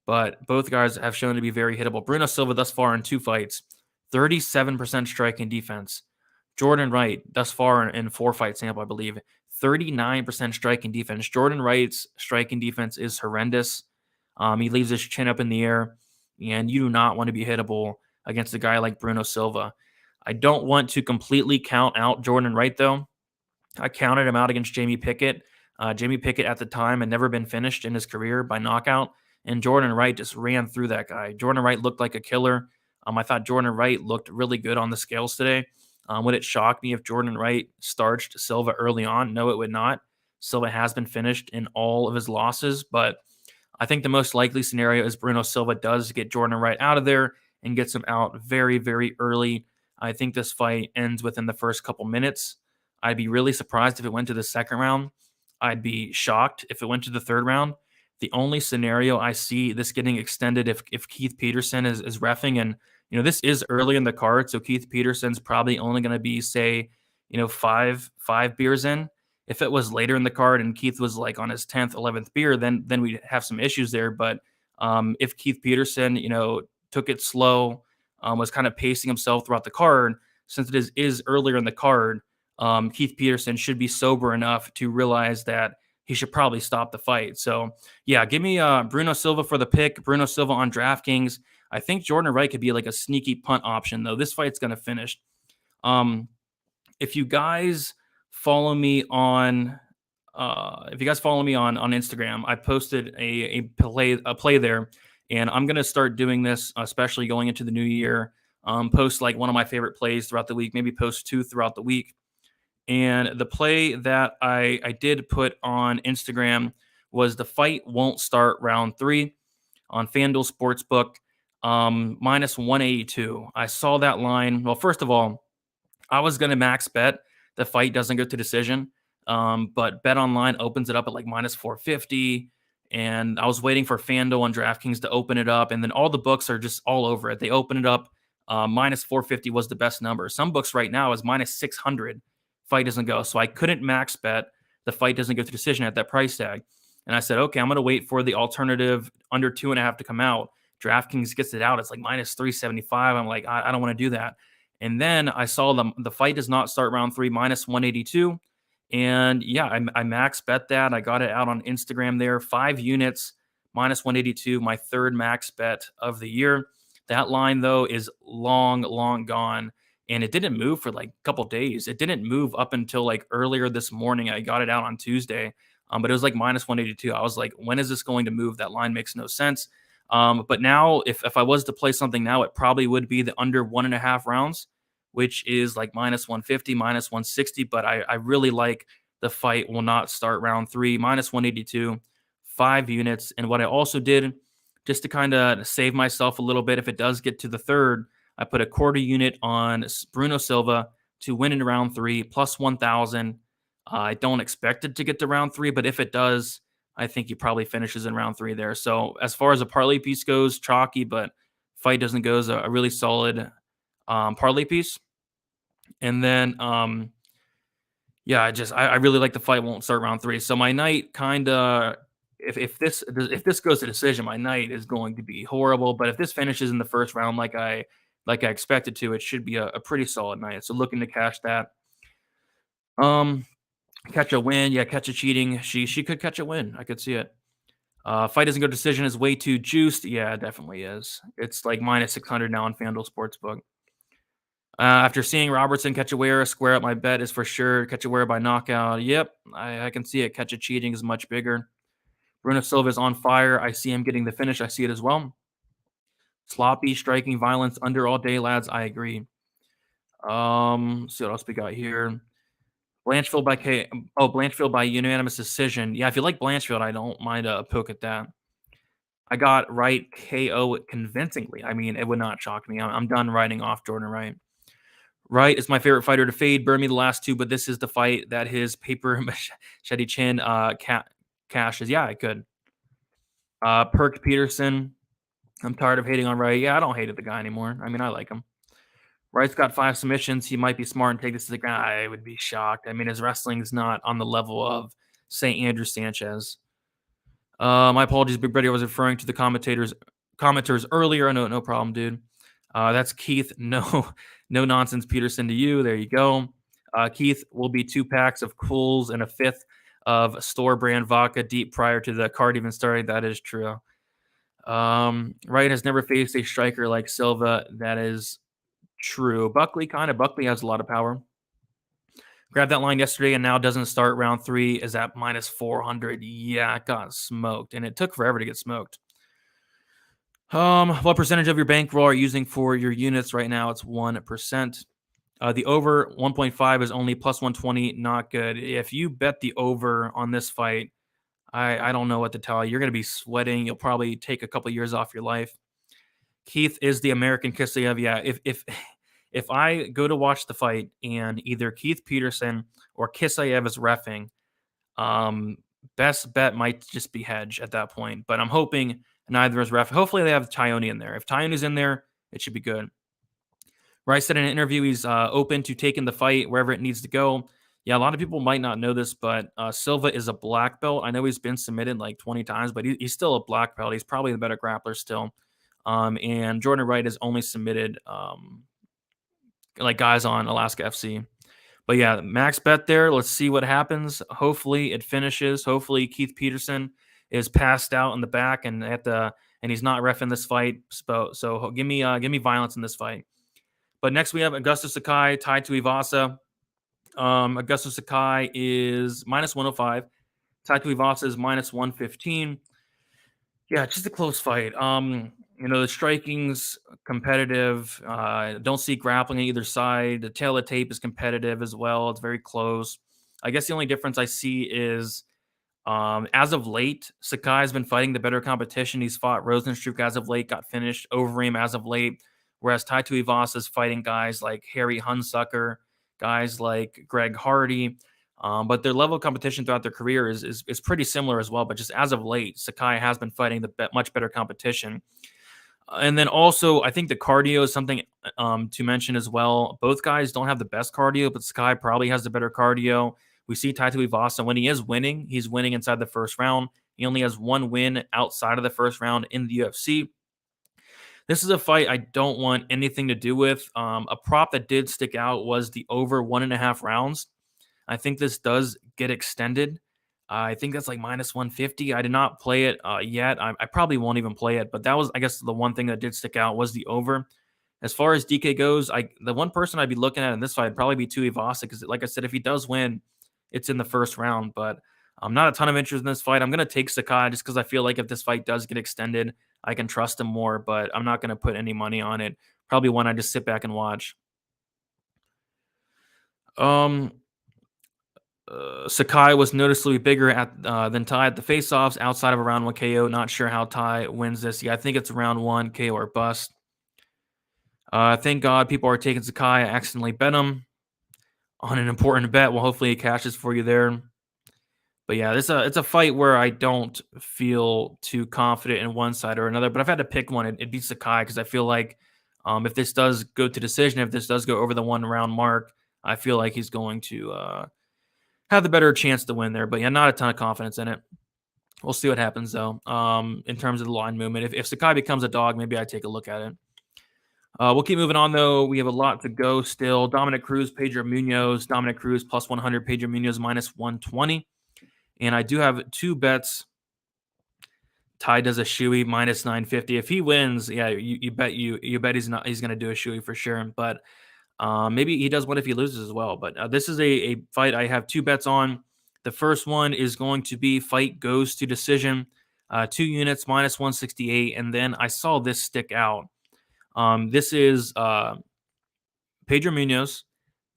but both guys have shown to be very hittable. Bruno Silva thus far in 2 fights, 37% striking defense. Jordan Wright thus far in 4-fight sample, I believe, 39% striking defense. Jordan Wright's striking defense is horrendous. He leaves his chin up in the air, and you do not want to be hittable against a guy like Bruno Silva. I don't want to completely count out Jordan Wright, though. I counted him out against Jamie Pickett. Jamie Pickett at the time had never been finished in his career by knockout, and Jordan Wright just ran through that guy. Jordan Wright looked like a killer. I thought Jordan Wright looked really good on the scales today. Would it shock me if Jordan Wright starched Silva early on? No, it would not. Silva has been finished in all of his losses, but I think the most likely scenario is Bruno Silva does get Jordan Wright out of there and gets him out very, very early. I think this fight ends within the first couple minutes. I'd be really surprised if it went to the 2nd round. I'd be shocked if it went to the 3rd round. The only scenario I see this getting extended if Keith Peterson is reffing, and this is early in the card, so Keith Peterson's probably only going to be, say, 5 beers in. If it was later in the card and Keith was like on his 10th, 11th beer, then we'd have some issues there. But if Keith Peterson, took it slow, was kind of pacing himself throughout the card, since it is earlier in the card, Keith Peterson should be sober enough to realize that he should probably stop the fight. So, yeah, give me Bruno Silva for the pick. Bruno Silva on DraftKings. I think Jordan Wright could be like a sneaky punt option, though. This fight's going to finish. If you guys follow me on Instagram, I posted a play there, and I'm gonna start doing this, especially going into the new year. Post like one of my favorite plays throughout the week, maybe post 2 throughout the week. And the play that I did put on Instagram was the fight won't start round 3 on FanDuel Sportsbook, minus 182. I saw that line. Well, first of all, I was going to max bet the fight doesn't go to decision, but Bet Online opens it up at like minus 450. And I was waiting for FanDuel and DraftKings to open it up. And then all the books are just all over it. They open it up. Minus 450 was the best number. Some books right now is minus 600. Fight doesn't go. So I couldn't max bet the fight doesn't go to decision at that price tag. And I said, okay, I'm going to wait for the alternative under 2.5 to come out. DraftKings gets it out. It's like minus 375. I'm like, I don't want to do that. And then I saw the fight does not start round 3, minus 182. And yeah, I max bet that. I got it out on Instagram there. 5 units, minus 182, my third max bet of the year. That line, though, is long, long gone. And it didn't move for like a couple days. It didn't move up until like earlier this morning. I got it out on Tuesday, but it was like minus 182. I was like, when is this going to move? That line makes no sense. But now, if I was to play something now, it probably would be the under 1.5 rounds, which is like minus 150, minus 160. But I really like the fight will not start round 3, minus 182, 5 units. And what I also did, just to kind of save myself a little bit, if it does get to the third, I put a quarter unit on Bruno Silva to win in round 3, plus 1,000. I don't expect it to get to round 3, but if it does, I think he probably finishes in round 3 there. So as far as a parlay piece goes, chalky, but fight doesn't go, is a really solid parlay piece. And then, I really like the fight won't start round 3. So my night kind of, if this goes to decision, my night is going to be horrible. But if this finishes in the first round, like I expected to, it should be a pretty solid night. So looking to cash that. Catch a win. Yeah, catch a cheating. She could catch a win. I could see it. Fight doesn't go decision is way too juiced. Yeah, it definitely is. It's like minus 600 now on FanDuel Sportsbook. After seeing Robertson Cachoeira square up, my bet is for sure Cachoeira by knockout. Yep, I can see it. Catch a cheating is much bigger. Bruno Silva is on fire. I see him getting the finish. I see it as well. Sloppy striking violence under all day, lads. I agree. See what else we got here. Blanchfield by unanimous decision. Yeah, if you like Blanchfield, I don't mind a poke at that. I got Wright KO convincingly. I mean, it would not shock me. I'm done writing off Jordan Wright. Wright is my favorite fighter to fade. Burned me the last 2, but this is the fight that his paper machete chin cashes. Yeah, I could. Perk Peterson. I'm tired of hating on Wright. Yeah, I don't hate the guy anymore. I mean, I like him. Wright's got 5 submissions. He might be smart and take this to the guy. I would be shocked. I mean, his wrestling is not on the level of, say, Andrew Sanchez. My apologies, Big Brother. I was referring to the commenters earlier. No problem, dude. That's Keith. No nonsense Peterson to you. There you go. Keith will be 2 packs of Cools and a 5th of store brand vodka deep prior to the card even starting. That is true. Wright has never faced a striker like Silva. That is true. Buckley has a lot of power. Grabbed that line yesterday and now doesn't start round 3. Is at minus 400. Yeah, it got smoked, and it took forever to get smoked. What percentage of your bankroll are you using for your units right now? It's 1%. The over 1.5 is only plus 120. Not good. If you bet the over on this fight, I don't know what to tell you. You're going to be sweating. You'll probably take a couple years off your life. Keith is the American Kisleyev. Yeah, if I go to watch the fight and either Keith Peterson or Kisleyev is reffing, best bet might just be hedge at that point. But I'm hoping neither is ref. Hopefully they have Tyone in there. If Tyone's in there, it should be good. Rice said in an interview he's open to taking the fight wherever it needs to go. Yeah, a lot of people might not know this, but Silva is a black belt. I know he's been submitted like 20 times, but he's still a black belt. He's probably the better grappler still. And Jordan Wright has only submitted like guys on Alaska FC. But yeah, max bet there. Let's see what happens. Hopefully it finishes. Hopefully Keith is passed out in the back and he's not reffing this fight. So give me violence in this fight. But next we have Augusto Sakai, Tai Tuivasa. Augusto Sakai is minus 105. Tai Tuivasa is minus 115. Yeah, just a close fight. The striking's competitive. Don't see grappling on either side. The tail of the tape is competitive as well. It's very close. I guess the only difference I see is as of late, Sakai has been fighting the better competition. He's fought Rosenstruck as of late, got finished. Overeem as of late. Whereas Tai Tuivasa is fighting guys like Harry Hunsucker, guys like Greg Hardy. But their level of competition throughout their career is pretty similar as well. But just as of late, Sakai has been fighting the much better competition. And then also, I think the cardio is something to mention as well. Both guys don't have the best cardio, but Sakai probably has the better cardio. We see Tai Tuivasa, when he is winning, he's winning inside the first round. He only has one win outside of the first round in the UFC. This is a fight I don't want anything to do with. A prop that did stick out was the over 1.5 rounds. I think this does get extended. I think that's like minus 150. I did not play it yet. I probably won't even play it, but that was, I guess, the one thing that did stick out was the over. As far as DK goes, the one person I'd be looking at in this fight would probably be Tuivasa, because like I said, if he does win, it's in the first round. But not a ton of interest in this fight. I'm going to take Sakai just because I feel like if this fight does get extended, I can trust him more, but I'm not going to put any money on it. Probably one I just sit back and watch. Sakai was noticeably bigger than Tai at the face-offs outside of a round 1 KO. Not sure how Tai wins this. Yeah, I think it's round 1 KO or bust. Thank God people are taking Sakai. I accidentally bet him on an important bet. Well, hopefully it cashes for you there. But yeah, it's a fight where I don't feel too confident in one side or another. But if I had to pick one, it'd be Sakai, because I feel like if this does go to decision, if this does go over the 1 round mark, I feel like he's going to have the better chance to win there. But yeah, not a ton of confidence in it. We'll see what happens, though, in terms of the line movement. If Sakai becomes a dog, maybe I take a look at it. We'll keep moving on, though. We have a lot to go still. Dominic Cruz, Pedro Munhoz. Dominic Cruz plus 100, Pedro Munhoz minus 120. And I do have 2 bets. Ty does a shoey minus 950. If he wins, yeah, you bet he's going to do a shoey for sure. But maybe he does one if he loses as well. But this is a fight I have 2 bets on. The first one is going to be fight goes to decision, 2 units minus 168. And then I saw this stick out. This is Pedro Munhoz.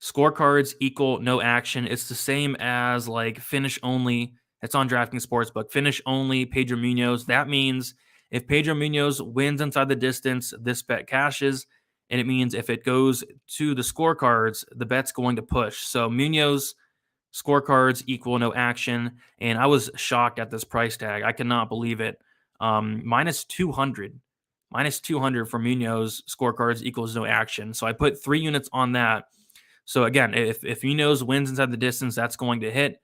Scorecards equal no action. It's the same as like finish only. It's on Draftkings Sportsbook. Finish only Pedro Munhoz. That means if Pedro Munhoz wins inside the distance, this bet cashes. And it means if it goes to the scorecards, the bet's going to push. So Munhoz scorecards equal no action. And I was shocked at this price tag. I cannot believe it. Minus 200. Minus 200 for Munhoz scorecards equals no action. So I put 3 units on that. So again, if Munhoz wins inside the distance, that's going to hit.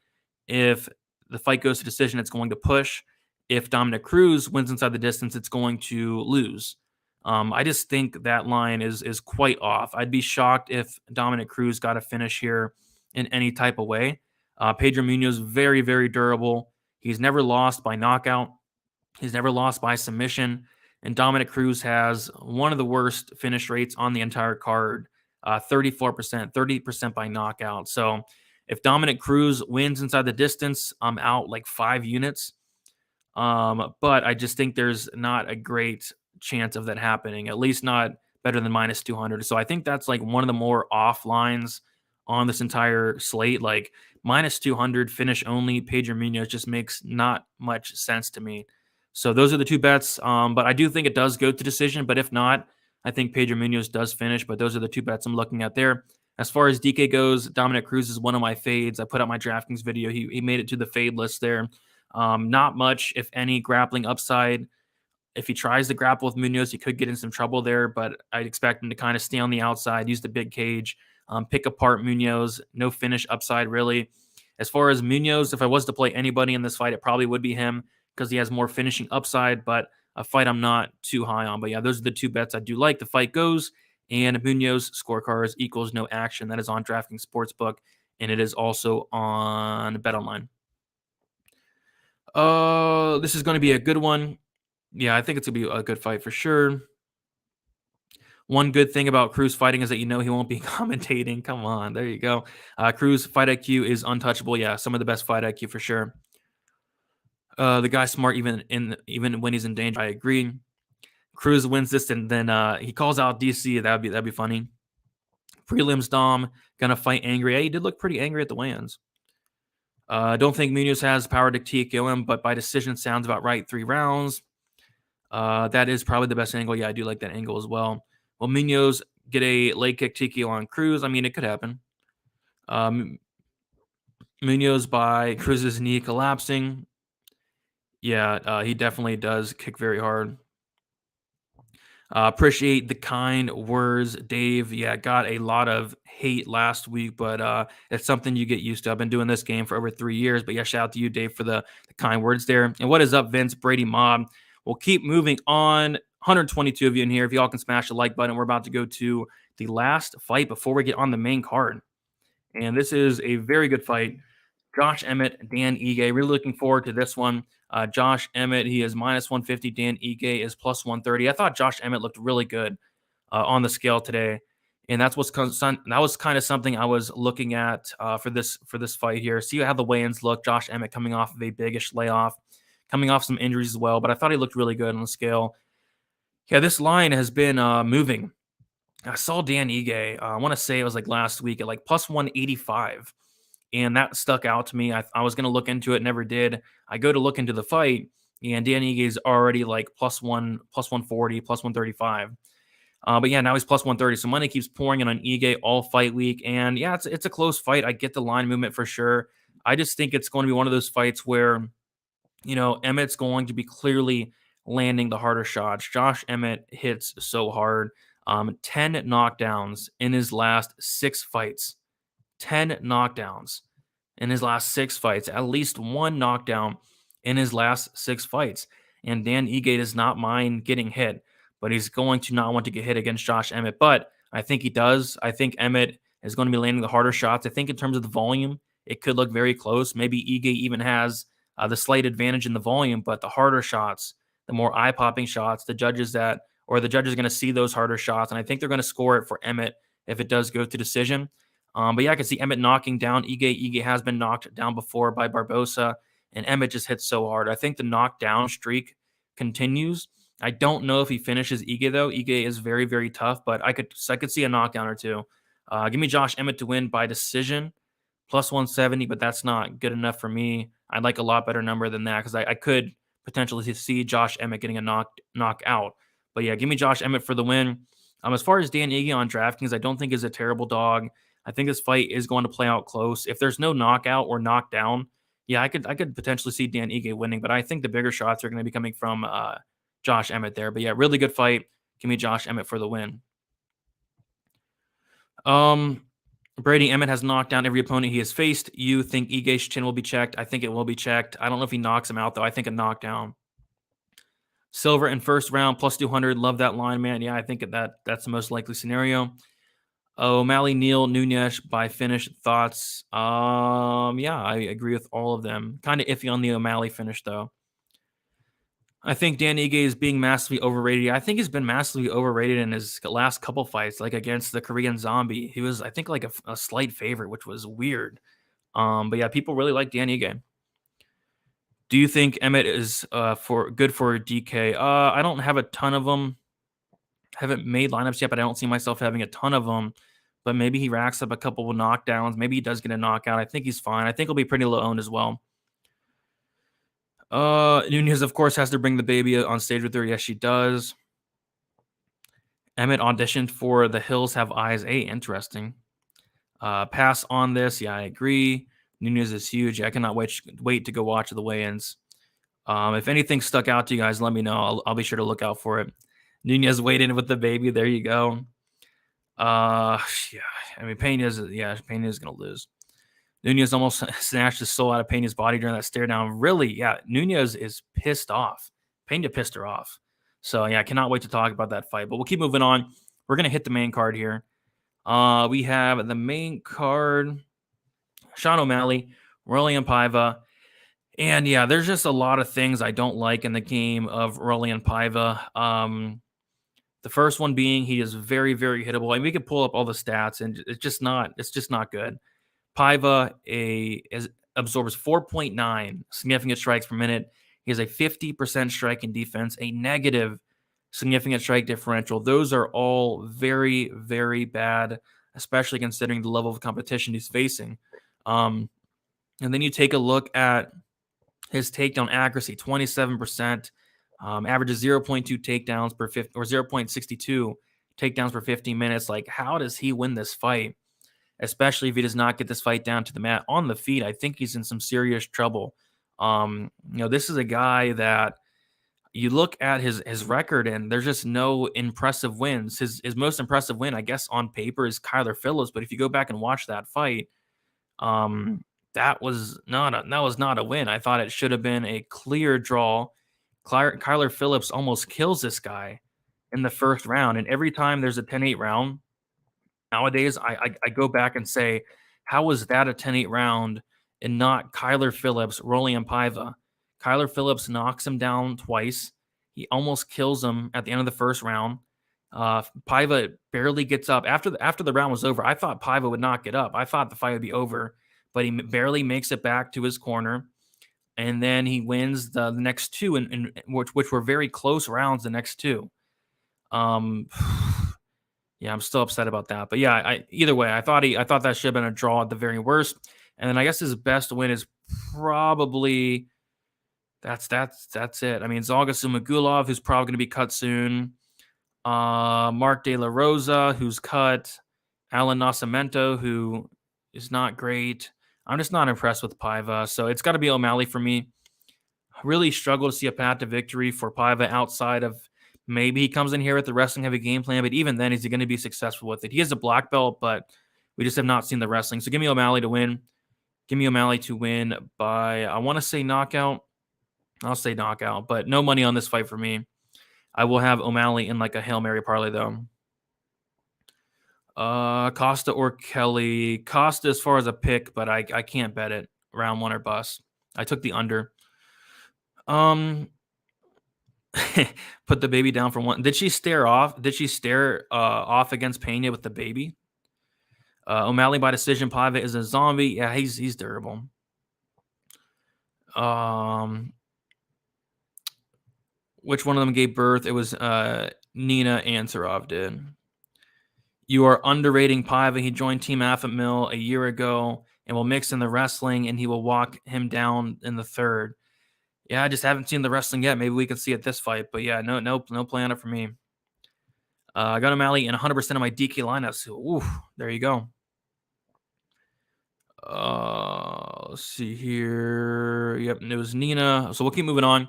If the fight goes to decision, it's going to push. If Dominic Cruz wins inside the distance, it's going to lose. I just think that line is quite off. I'd be shocked if Dominic Cruz got a finish here in any type of way. Pedro Munhoz, very, very durable. He's never lost by knockout. He's never lost by submission. And Dominic Cruz has one of the worst finish rates on the entire card, 34%, 30% by knockout. So if Dominic Cruz wins inside the distance, I'm out like 5 units. But I just think there's not a great chance of that happening, at least not better than minus 200. So I think that's like one of the more off lines on this entire slate. Like minus 200 finish only Pedro Munhoz just makes not much sense to me. So those are the 2 bets. But I do think it does go to decision. But if not, I think Pedro Munhoz does finish. But those are the 2 bets I'm looking at there. As far as DK goes, Dominic Cruz is one of my fades. I put out my DraftKings video. He made it to the fade list there. Not much, if any, grappling upside. If he tries to grapple with Munhoz, he could get in some trouble there. But I'd expect him to kind of stay on the outside, use the big cage, pick apart Munhoz. No finish upside, really. As far as Munhoz, if I was to play anybody in this fight, it probably would be him, because he has more finishing upside, but a fight I'm not too high on. But yeah, those are the 2 bets I do like. The fight goes, and Munhoz scorecards equals no action. That is on DraftKings Sportsbook, and it is also on BetOnline. This is going to be a good one. Yeah, I think it's going to be a good fight for sure. One good thing about Cruz fighting is that he won't be commentating. Come on, there you go. Cruz fight IQ is untouchable. Yeah, some of the best fight IQ for sure. The guy's smart even when he's in danger. I agree. Cruz wins this, and then he calls out DC. That'd be funny. Prelims Dom gonna fight angry. Yeah, he did look pretty angry at the weigh-ins. I don't think Munhoz has power to TKO him, but by decision sounds about right. 3 rounds. That is probably the best angle. Yeah, I do like that angle as well. Will Munhoz get a leg kick TKO on Cruz? I mean, it could happen. Munhoz by Cruz's knee collapsing. Yeah, he definitely does kick very hard. Appreciate the kind words, Dave. Yeah, got a lot of hate last week, but it's something you get used to. I've been doing this game for over 3 years, but yeah, shout out to you, Dave, for the kind words there. And what is up, Vince, Brady Mob? We'll keep moving on. 122 of you in here. If y'all can smash the like button, we're about to go to the last fight before we get on the main card. And this is a very good fight. Josh Emmett, Dan Ige. Really looking forward to this one. Josh Emmett, he is minus 150. Dan Ige is plus 130. I thought Josh Emmett looked really good on the scale today, and that was kind of something I was looking at for this fight here. See how the weigh-ins look. Josh Emmett coming off of a big-ish layoff, coming off some injuries as well, but I thought he looked really good on the scale. Yeah, this line has been moving. I saw Dan Ige. I want to say it was like last week at like plus 185. And that stuck out to me. I was going to look into it, never did. I go to look into the fight, and Dan Ige is already like plus 140, plus 135. But yeah, now he's plus 130. So money keeps pouring in on Ige all fight week. And yeah, it's a close fight. I get the line movement for sure. I just think it's going to be one of those fights where, Emmett's going to be clearly landing the harder shots. Josh Emmett hits so hard. 10 knockdowns in his last 6 fights. 10 knockdowns in his last 6 fights, at least 1 knockdown in his last 6 fights. And Dan Ige does not mind getting hit, but he's going to not want to get hit against Josh Emmett. But I think he does. I think Emmett is going to be landing the harder shots. I think in terms of the volume, it could look very close. Maybe Ige even has the slight advantage in the volume, but the harder shots, the more eye-popping shots, the judges are going to see those harder shots, and I think they're going to score it for Emmett if it does go to decision. But yeah, I can see Emmett knocking down Ige. Ige has been knocked down before by Barbosa, and Emmett just hits so hard. I think the knockdown streak continues. I don't know if he finishes Ige, though. Ige is very, very tough, but I could see a knockdown or two. Give me Josh Emmett to win by decision, plus 170, but that's not good enough for me. I'd like a lot better number than that because I could potentially see Josh Emmett getting a knockout. But yeah, give me Josh Emmett for the win. As far as Dan Ige on DraftKings, I don't think is a terrible dog. I think this fight is going to play out close. If there's no knockout or knockdown, yeah, I could potentially see Dan Ige winning, but I think the bigger shots are going to be coming from Josh Emmett there. But yeah, really good fight. Give me Josh Emmett for the win. Brady Emmett has knocked down every opponent he has faced. You think Ige's chin will be checked? I think it will be checked. I don't know if he knocks him out, though. I think a knockdown. Silva in first round, plus 200. Love that line, man. Yeah, I think that's the most likely scenario. O'Malley, Neal, Nunes by finish. Thoughts? Yeah, I agree with all of them. Kind of iffy on the O'Malley finish, though. I think Dan Ige is being massively overrated. I think he's been massively overrated in his last couple fights, like against the Korean Zombie. He was, I think, like a slight favorite, which was weird. But yeah, people really like Dan Ige. Do you think Emmett is good for DK? I don't have a ton of them. Haven't made lineups yet, but I don't see myself having a ton of them. But maybe he racks up a couple of knockdowns. Maybe he does get a knockout. I think he's fine. I think he'll be pretty low owned as well. Nunes, of course, has to bring the baby on stage with her. Yes, she does. Emmett auditioned for The Hills Have Eyes 8. Interesting. Pass on this. Yeah, I agree. Nunes is huge. I cannot wait to go watch the weigh-ins. If anything stuck out to you guys, let me know. I'll be sure to look out for it. Nunez weighed in with the baby. There you go. Yeah. I mean, Pena's going to lose. Nunez almost snatched his soul out of Pena's body during that stare down. Really, yeah, Nunez is pissed off. Pena pissed her off. So, yeah, I cannot wait to talk about that fight. But we'll keep moving on. We're going to hit the main card here. We have the main card. Sean O'Malley, Rolian Paiva. And, yeah, there's just a lot of things I don't like in the game of Rolian Paiva. The first one being he is very, very hittable. And we could pull up all the stats, and it's just not good. Paiva absorbs 4.9 significant strikes per minute. He has a 50% striking defense, a negative significant strike differential. Those are all very, very bad, especially considering the level of competition he's facing. And then you take a look at his takedown accuracy, 27%, averages 0.2 takedowns per 50 or 0.62 takedowns per 15 minutes. Like, how does he win this fight? Especially if he does not get this fight down to the mat on the feet. I think he's in some serious trouble. This is a guy that you look at his record and there's just no impressive wins. His most impressive win, I guess, on paper is Kyler Phillips. But if you go back and watch that fight, that was not a win. I thought it should have been a clear draw. Kyler Phillips almost kills this guy in the first round. And every time there's a 10-8 round, nowadays, I go back and say, how was that a 10-8 round and not Kyler Phillips rolling on Paiva? Kyler Phillips knocks him down twice. He almost kills him at the end of the first round. Paiva barely gets up. After the round was over, I thought Paiva would not get up. I thought the fight would be over, but he barely makes it back to his corner. And then he wins the next two, which were very close rounds, the next two. Yeah, I'm still upset about that. But yeah, either way, I thought that should have been a draw at the very worst. And then I guess his best win is probably that's it. I mean, Zalga Sumagulov, who's probably going to be cut soon. Mark De La Rosa, who's cut. Alan Nascimento, who is not great. I'm just not impressed with Paiva. So it's got to be O'Malley for me. I really struggle to see a path to victory for Paiva outside of maybe he comes in here with the wrestling heavy game plan, but even then, is he going to be successful with it? He has a black belt, but we just have not seen the wrestling. So give me O'Malley to win. Give me O'Malley to win by, I want to say knockout. I'll say knockout, but no money on this fight for me. I will have O'Malley in like a Hail Mary parlay, though. Costa or Kelley. Costa as far as a pick, but I can't bet it. Round one or bust. I took the under. Put the baby down for one. Did she stare off? Did she stare off against Pena with the baby? O'Malley by decision. Paiva is a zombie. Yeah, he's durable. Which one of them gave birth? It was Nina Ansarov did. You are underrating Paiva. He joined Team Alpha Mill a year ago and will mix in the wrestling, and he will walk him down in the third. Yeah, I just haven't seen the wrestling yet. Maybe we can see it this fight. But yeah, no play on it for me. I got O'Malley in 100% of my DK lineups. Ooh, there you go. Let's see here. Yep, it was Nina. So we'll keep moving on.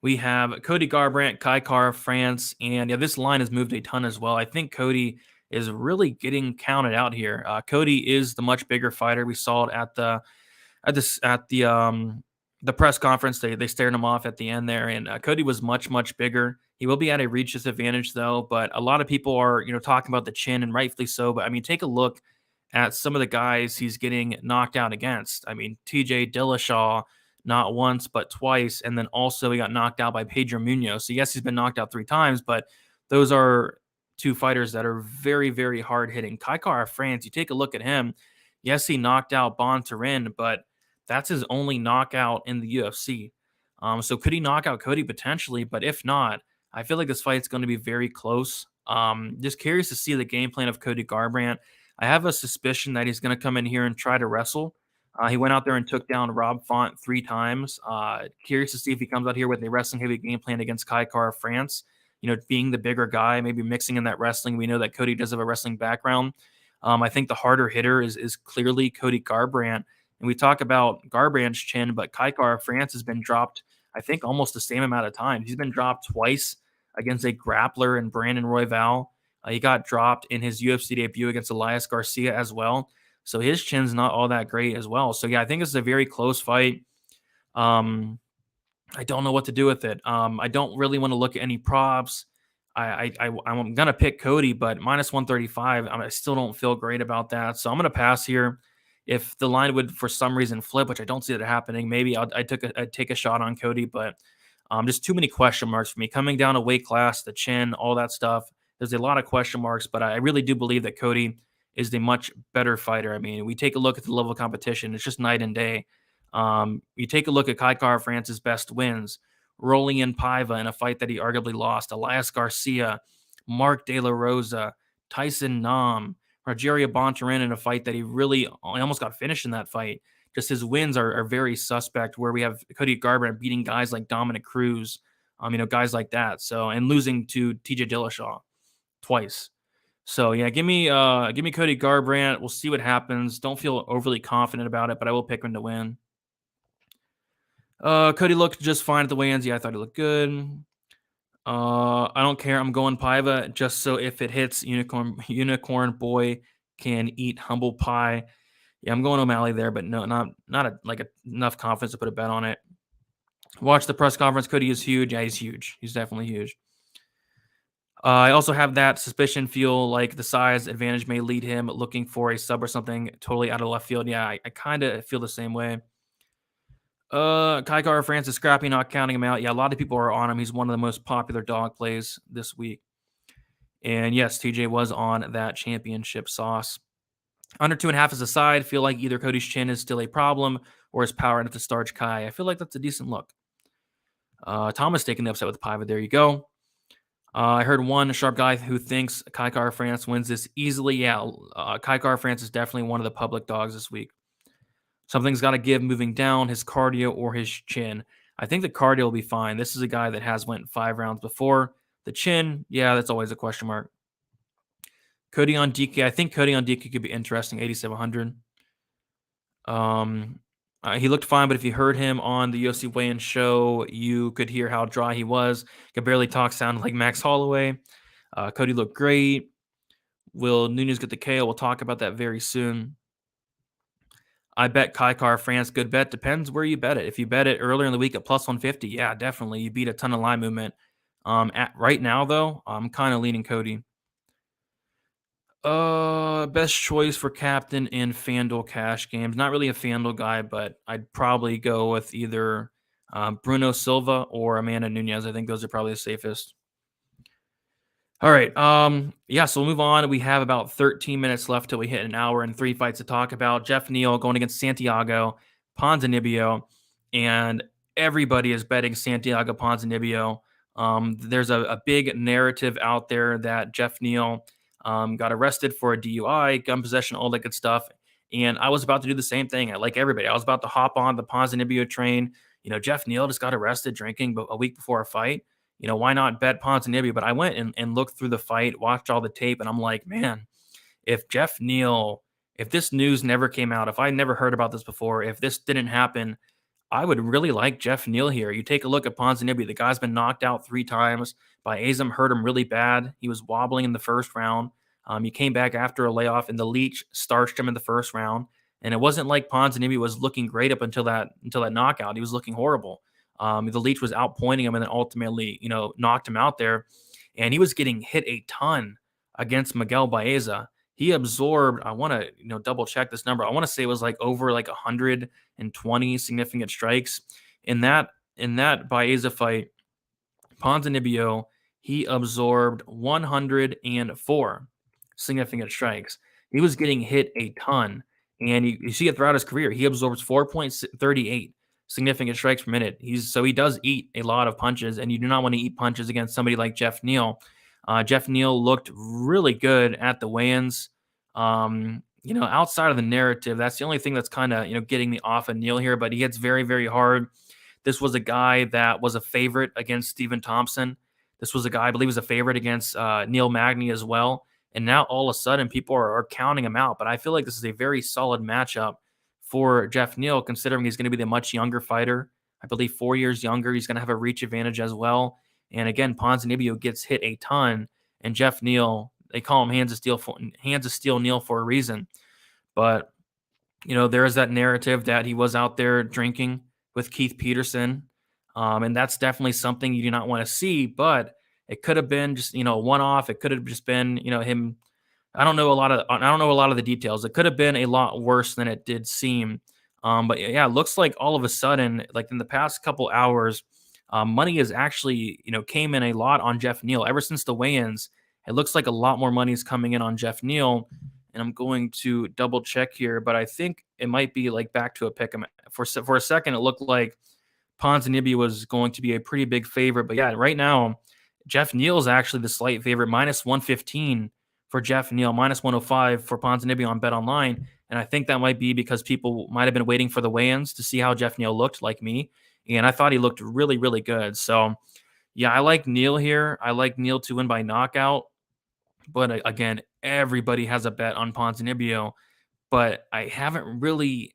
We have Cody Garbrandt, Kai Kara France, and yeah, this line has moved a ton as well. I think Cody is really getting counted out here. Cody is the much bigger fighter. We saw it at the press conference. They stared him off at the end there, and Cody was much bigger. He will be at a reach disadvantage though, but a lot of people are talking about the chin, and rightfully so. But I mean, take a look at some of the guys he's getting knocked out against. I mean, TJ Dillashaw, not once but twice, and then also he got knocked out by Pedro Munhoz. So yes, he's been knocked out 3 times, but those are 2 fighters that are very, very hard hitting. Kai Kara France, you take a look at him. Yes, he knocked out Bon Turin, but that's his only knockout in the UFC. So could he knock out Cody potentially? But if not, I feel like this fight's going to be very close. Just curious to see the game plan of Cody Garbrandt. I have a suspicion that he's going to come in here and try to wrestle. He went out there and took down Rob Font 3 times. Curious to see if he comes out here with a wrestling heavy game plan against Kai Kara France. Being the bigger guy, maybe mixing in that wrestling. We know that Cody does have a wrestling background. I think the harder hitter is clearly Cody Garbrandt. And we talk about Garbrandt's chin, but Kai Kara France has been dropped, I think, almost the same amount of times. He's been dropped twice against a grappler and Brandon Royval. He got dropped in his UFC debut against Elias Garcia as well. So his chin's not all that great as well. So yeah, I think this is a very close fight. I don't know what to do with it. I don't really want to look at any props. I'm going to pick Cody, but minus 135, I still don't feel great about that. So I'm going to pass here. If the line would, for some reason, flip, which I don't see that happening, maybe I'd take a shot on Cody, but just too many question marks for me. Coming down a weight class, the chin, all that stuff, There's a lot of question marks, but I really do believe that Cody is the much better fighter. I mean, we take a look at the level of competition; it's just night and day. You take a look at Kai France's best wins, rolling in Paiva in a fight that he arguably lost, Elias Garcia, Mark De La Rosa, Tyson Nam, Rogerio Bontorin in a fight that he almost got finished in that fight. Just his wins are very suspect, where we have Cody Garbrandt beating guys like Dominic Cruz, guys like that. So, and losing to TJ Dillashaw twice. So yeah, give me Cody Garbrandt. We'll see what happens. Don't feel overly confident about it, but I will pick him to win. Cody looked just fine at the weigh-ins. Yeah, I thought he looked good. I don't care. I'm going Paiva just so if it hits, Unicorn Boy can eat humble pie. Yeah, I'm going O'Malley there, but no, not enough confidence to put a bet on it. Watch the press conference. Cody is huge. Yeah, he's huge. He's definitely huge. I also have that suspicion, feel like the size advantage may lead him looking for a sub or something totally out of left field. Yeah, I kind of feel the same way. Kai France is scrappy, not counting him out. Yeah, a lot of people are on him. He's one of the most popular dog plays this week. And yes, TJ was on that championship sauce. Under 2.5 is a side. Feel like either Cody's chin is still a problem or his power enough to starch Kai. I feel like that's a decent look. Thomas taking the upset with Paiva. There you go. I heard one sharp guy who thinks Kai France wins this easily. Yeah, Kai France is definitely one of the public dogs this week. Something's got to give moving down, his cardio or his chin. I think the cardio will be fine. This is a guy that has went 5 rounds before. The chin, yeah, that's always a question mark. Cody on DK. I think Cody on DK could be interesting, 8,700. He looked fine, but if you heard him on the UFC weigh-in show, you could hear how dry he was. Could barely talk, sounded like Max Holloway. Cody looked great. Will Nunes get the KO? We'll talk about that very soon. I bet Kai France, good bet. Depends where you bet it. If you bet it earlier in the week at plus 150, yeah, definitely. You beat a ton of line movement. Right now, though, I'm kind of leaning Cody. Best choice for captain in FanDuel cash games. Not really a FanDuel guy, but I'd probably go with either Bruno Silva or Amanda Nunes. I think those are probably the safest. All right. Yeah, so we'll move on. We have about 13 minutes left till we hit an hour and 3 fights to talk about. Jeff Neal going against Santiago Ponzinibbio, and everybody is betting Santiago Ponzinibbio. There's a big narrative out there that Jeff Neal got arrested for a DUI, gun possession, all that good stuff. And I was about to do the same thing. Like everybody, I was about to hop on the Ponzinibbio train. Jeff Neal just got arrested drinking a week before a fight. Why not bet Ponzinibbio? But I went and looked through the fight, watched all the tape, and I'm like, man, if Jeff Neal, if this news never came out, if I never heard about this before, if this didn't happen, I would really like Jeff Neal here. You take a look at Ponzinibbio. The guy's been knocked out 3 times by Azam, hurt him really bad. He was wobbling in the first round. He came back after a layoff, and the leech starched him in the first round. And it wasn't like Ponzinibbio was looking great up until that knockout. He was looking horrible. The leech was outpointing him and then ultimately, knocked him out there. And he was getting hit a ton against Miguel Baeza. He absorbed, I want to, double check this number. I want to say it was like over like 120 significant strikes. In that Baeza fight, Ponzinibbio, he absorbed 104 significant strikes. He was getting hit a ton. And you see it throughout his career. He absorbs 4.38 significant strikes per minute. He does eat a lot of punches, and you do not want to eat punches against somebody like Jeff Neal. Jeff Neal looked really good at the weigh-ins. Outside of the narrative, that's the only thing that's kind of, getting me off of Neal here, but he hits very, very hard. This was a guy that was a favorite against Stephen Thompson. This was a guy, I believe, was a favorite against Neil Magny as well. And now all of a sudden people are counting him out. But I feel like this is a very solid matchup for Jeff Neal, considering he's going to be the much younger fighter. I believe 4 years younger. He's going to have a reach advantage as well. And again, Ponzinibbio gets hit a ton. And Jeff Neal, they call him Hands of Steel Neal for a reason. But, there is that narrative that he was out there drinking with Keith Peterson. And that's definitely something you do not want to see. But it could have been just, a one-off. It could have just been, him. I don't know a lot of the details. It could have been a lot worse than it did seem. But yeah, it looks like all of a sudden, like in the past couple hours, money has actually, came in a lot on Jeff Neal ever since the weigh-ins. It looks like a lot more money is coming in on Jeff Neal, and I'm going to double check here, but I think it might be like back to a pick 'em. For a second, it looked like Ponzinibbio was going to be a pretty big favorite, but yeah, right now Jeff Neal is actually the slight favorite, minus 115 for Jeff Neal, minus 105 for Ponzinibbio on Bet Online, and I think that might be because people might have been waiting for the weigh-ins to see how Jeff Neal looked, like me, and I thought he looked really, really good. So yeah, I like Neal here. I like Neal to win by knockout, but again, everybody has a bet on Ponzinibbio, but I haven't really.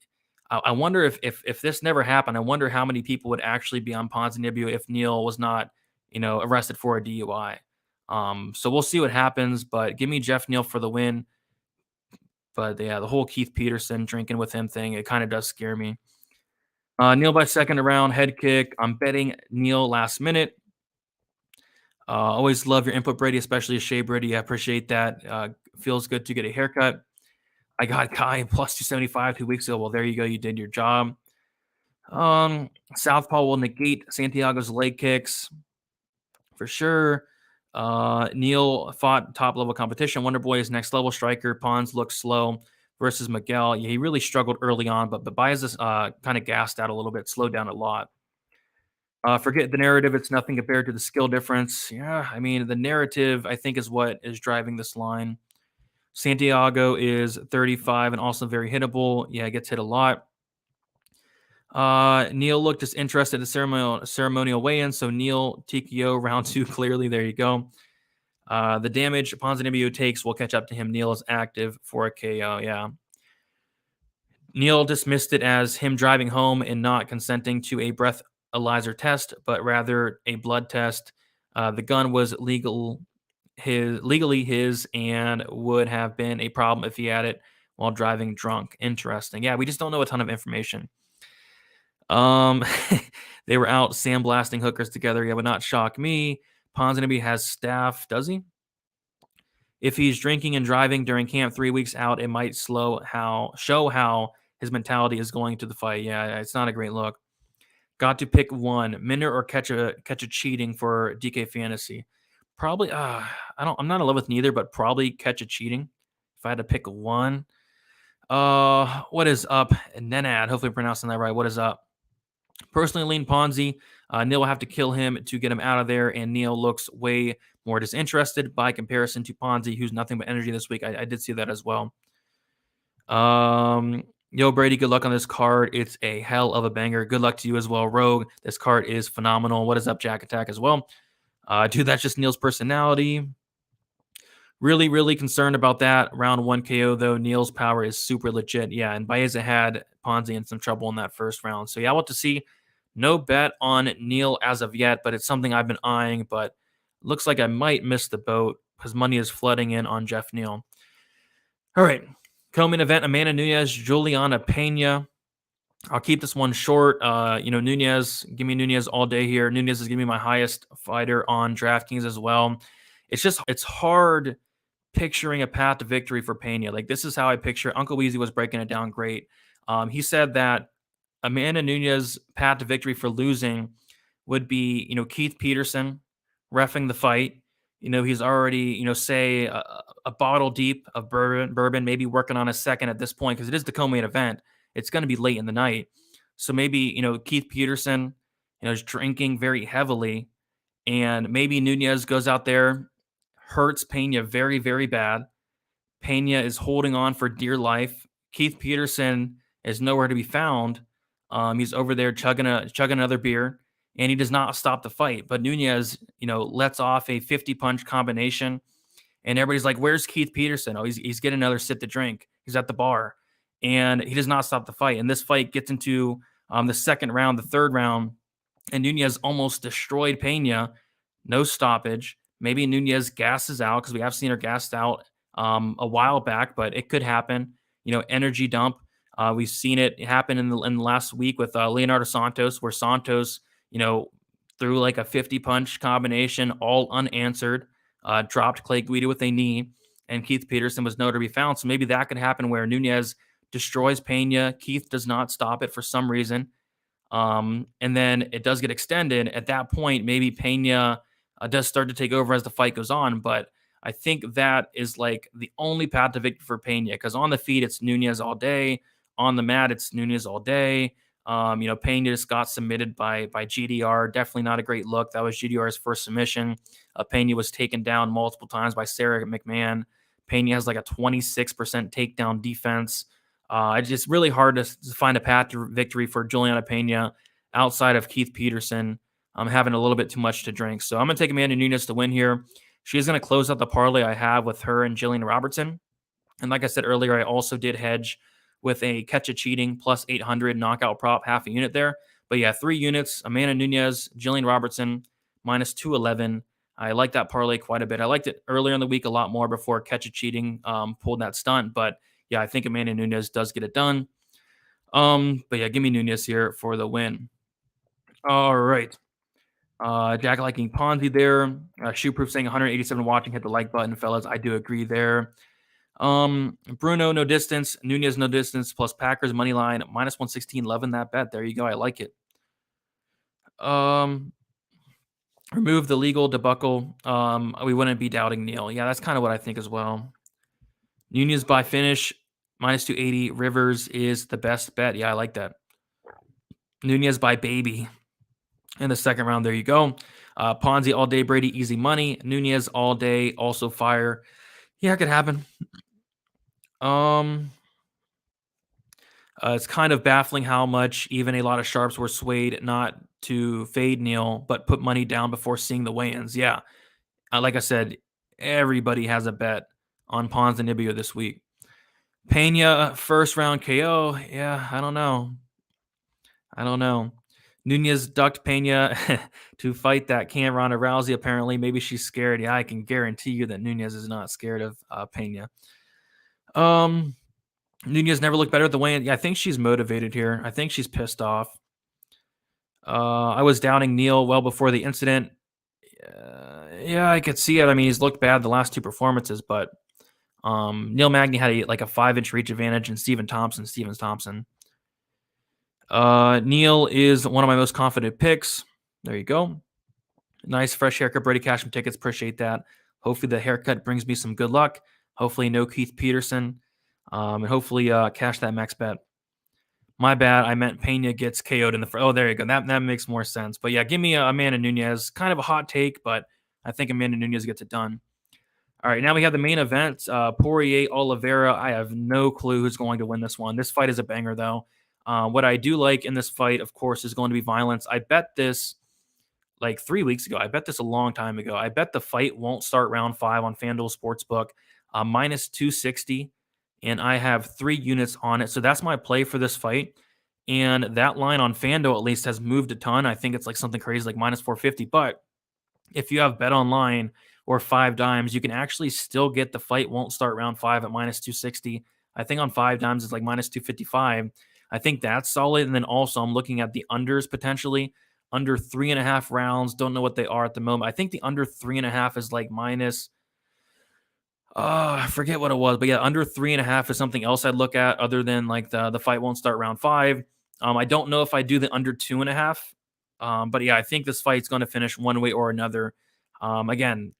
I wonder if this never happened. I wonder how many people would actually be on Ponzinibbio if Neal was not, arrested for a DUI. So we'll see what happens. But give me Jeff Neal for the win. But yeah, the whole Keith Peterson drinking with him thing, it kind of does scare me. Neal by second round, head kick. I'm betting Neal last minute. Always love your input, Brady, especially a Shea Brady. I appreciate that. Feels good to get a haircut. I got Kai plus 275 2 weeks ago. Well, there you go. You did your job. Southpaw will negate Santiago's leg kicks for sure. Neal fought top level competition. Wonder Boy is next level striker. Pons looks slow versus Miguel. Yeah, he really struggled early on, but Baez kind of gassed out a little bit, slowed down a lot. Forget the narrative. It's nothing compared to the skill difference. Yeah, I mean, the narrative, I think, is what is driving this line. Santiago is 35 and also very hittable. Yeah, gets hit a lot. Neal looked just interested in the ceremonial weigh-in, so Neal TKO round 2 clearly. There you go. The damage Ponzinibbio takes will catch up to him. Neal is active for a KO. Yeah. Neal dismissed it as him driving home and not consenting to a breathalyzer test, but rather a blood test. The gun was legally his and would have been a problem if he had it while driving drunk. Interesting. Yeah, we just don't know a ton of information. They were out sandblasting hookers together. Yeah, would not shock me. Ponzinibbio has staff, does he? If he's drinking and driving during camp 3 weeks out, it might show how his mentality is going to the fight. Yeah, it's not a great look. Got to pick one, Minner or catch a cheating for DK Fantasy. Probably, I'm not in love with neither, but probably catch a cheating if I had to pick one. What is up? Nenad, hopefully I'm pronouncing that right. What is up? Personally, lean Ponzi. Neal will have to kill him to get him out of there, and Neal looks way more disinterested by comparison to Ponzi, who's nothing but energy this week. I did see that as well. Yo, Brady, good luck on this card. It's a hell of a banger. Good luck to you as well, Rogue. This card is phenomenal. What is up, Jack Attack as well? Dude, that's just Neal's personality. Really, really concerned about that. Round 1 KO, though. Neal's power is super legit. Yeah, and Baeza had Ponzi in some trouble in that first round. So, yeah, I'll have to see. No bet on Neal as of yet, but it's something I've been eyeing. But looks like I might miss the boat because money is flooding in on Jeff Neal. All right. Co-main event, Amanda Nunes, Juliana Pena. I'll keep this one short. Nunes, give me Nunes all day here. Nunes is going to be my highest fighter on DraftKings as well. It's hard picturing a path to victory for Pena. Like, this is how I picture it. Uncle Weezy was breaking it down great. He said that Amanda Nunes' path to victory for losing would be, Keith Peterson reffing the fight. He's already, say a bottle deep of bourbon, maybe working on a second at this point because it is the co-main event. It's going to be late in the night. So maybe, Keith Peterson, is drinking very heavily, and maybe Nunes goes out there, hurts Pena very, very bad. Pena is holding on for dear life. Keith Peterson is nowhere to be found. He's over there chugging another beer, and he does not stop the fight. But Nunes, lets off a 50-punch combination, and everybody's like, "Where's Keith Peterson?" Oh, he's getting another sip to drink. He's at the bar, and he does not stop the fight. And this fight gets into the second round, the third round, and Nunes almost destroyed Pena. No stoppage. Maybe Nunes gasses out because we have seen her gassed out a while back, but it could happen. Energy dump. We've seen it happen in the last week with Leonardo Santos, where Santos, threw like a 50-punch combination, all unanswered, dropped Clay Guida with a knee, and Keith Peterson was nowhere to be found. So maybe that could happen where Nunes destroys Pena. Keith does not stop it for some reason. And then it does get extended. At that point, maybe Pena does start to take over as the fight goes on. But I think that is like the only path to victory for Pena, because on the feet, it's Nunes all day. On the mat, it's Nunes all day. Pena just got submitted by GDR. Definitely not a great look. That was GDR's first submission. Pena was taken down multiple times by Sarah McMahon. Pena has like a 26% takedown defense. It's just really hard to find a path to victory for Juliana Pena outside of Keith Peterson. I'm having a little bit too much to drink. So I'm going to take Amanda Nunes to win here. She's going to close out the parlay I have with her and Jillian Robertson. And like I said earlier, I also did hedge with a catch a cheating plus 800 knockout prop, half a unit there. But yeah, 3 units, Amanda Nunes, Jillian Robertson, minus 211. I like that parlay quite a bit. I liked it earlier in the week a lot more before catch a cheating pulled that stunt. But yeah, I think Amanda Nunes does get it done. But yeah, give me Nunes here for the win. All right. Jack liking Ponzi there. Shoeproof saying 187 watching. Hit the like button, fellas. I do agree there. Bruno, no distance. Nunes, no distance. Plus Packers money line minus 116. Loving that bet. There you go. I like it. Remove the legal debacle. We wouldn't be doubting Neal. Yeah, that's kind of what I think as well. Nunes by finish minus 280. Rivers is the best bet. Yeah, I like that. Nunes by baby in the second round. There you go. Ponzi all day. Brady easy money. Nunes all day. Also fire. Yeah, it could happen. It's kind of baffling how much even a lot of sharps were swayed not to fade Neal, but put money down before seeing the weigh-ins. Yeah, like I said, everybody has a bet on Ponzinibbio this week. Pena first round KO. Yeah, I don't know. Nunes ducked Pena to fight that can Ronda Rousey. Apparently, maybe she's scared. Yeah, I can guarantee you that Nunes is not scared of Pena. Nunes never looked better at the weigh-in. Yeah, I think she's motivated here. I think she's pissed off. I was doubting Neal well before the incident. Yeah, I could see it. I mean, he's looked bad the last 2 performances, but Neal Magny had a 5-inch reach advantage, and Stevens Thompson. Neal is one of my most confident picks. There you go. Nice fresh haircut. Brady Cashapp tickets. Appreciate that. Hopefully the haircut brings me some good luck. Hopefully no Keith Peterson. And hopefully cash that max bet. My bad. I meant Pena gets KO'd in the first. Oh, there you go. That makes more sense. But yeah, give me Amanda Nunes. Kind of a hot take, but I think Amanda Nunes gets it done. All right, now we have the main event. Poirier, Oliveira. I have no clue who's going to win this one. This fight is a banger, though. What I do like in this fight, of course, is going to be violence. I bet this like 3 weeks ago. I bet this a long time ago. I bet the fight won't start round 5 on FanDuel Sportsbook, minus 260. And I have 3 units on it. So that's my play for this fight. And that line on FanDuel at least has moved a ton. I think it's like something crazy like minus 450. But if you have Bet Online or 5 Dimes, you can actually still get the fight won't start round 5 at minus 260. I think on 5 Dimes it's like minus 255. I think that's solid. And then also I'm looking at the unders potentially. Under 3.5 rounds. Don't know what they are at the moment. I think the under 3.5 is like minus... I forget what it was, but yeah, under 3.5 is something else I'd look at other than like the fight won't start round 5. I don't know if I do the under 2.5. But yeah, I think this fight's going to finish one way or another. Again,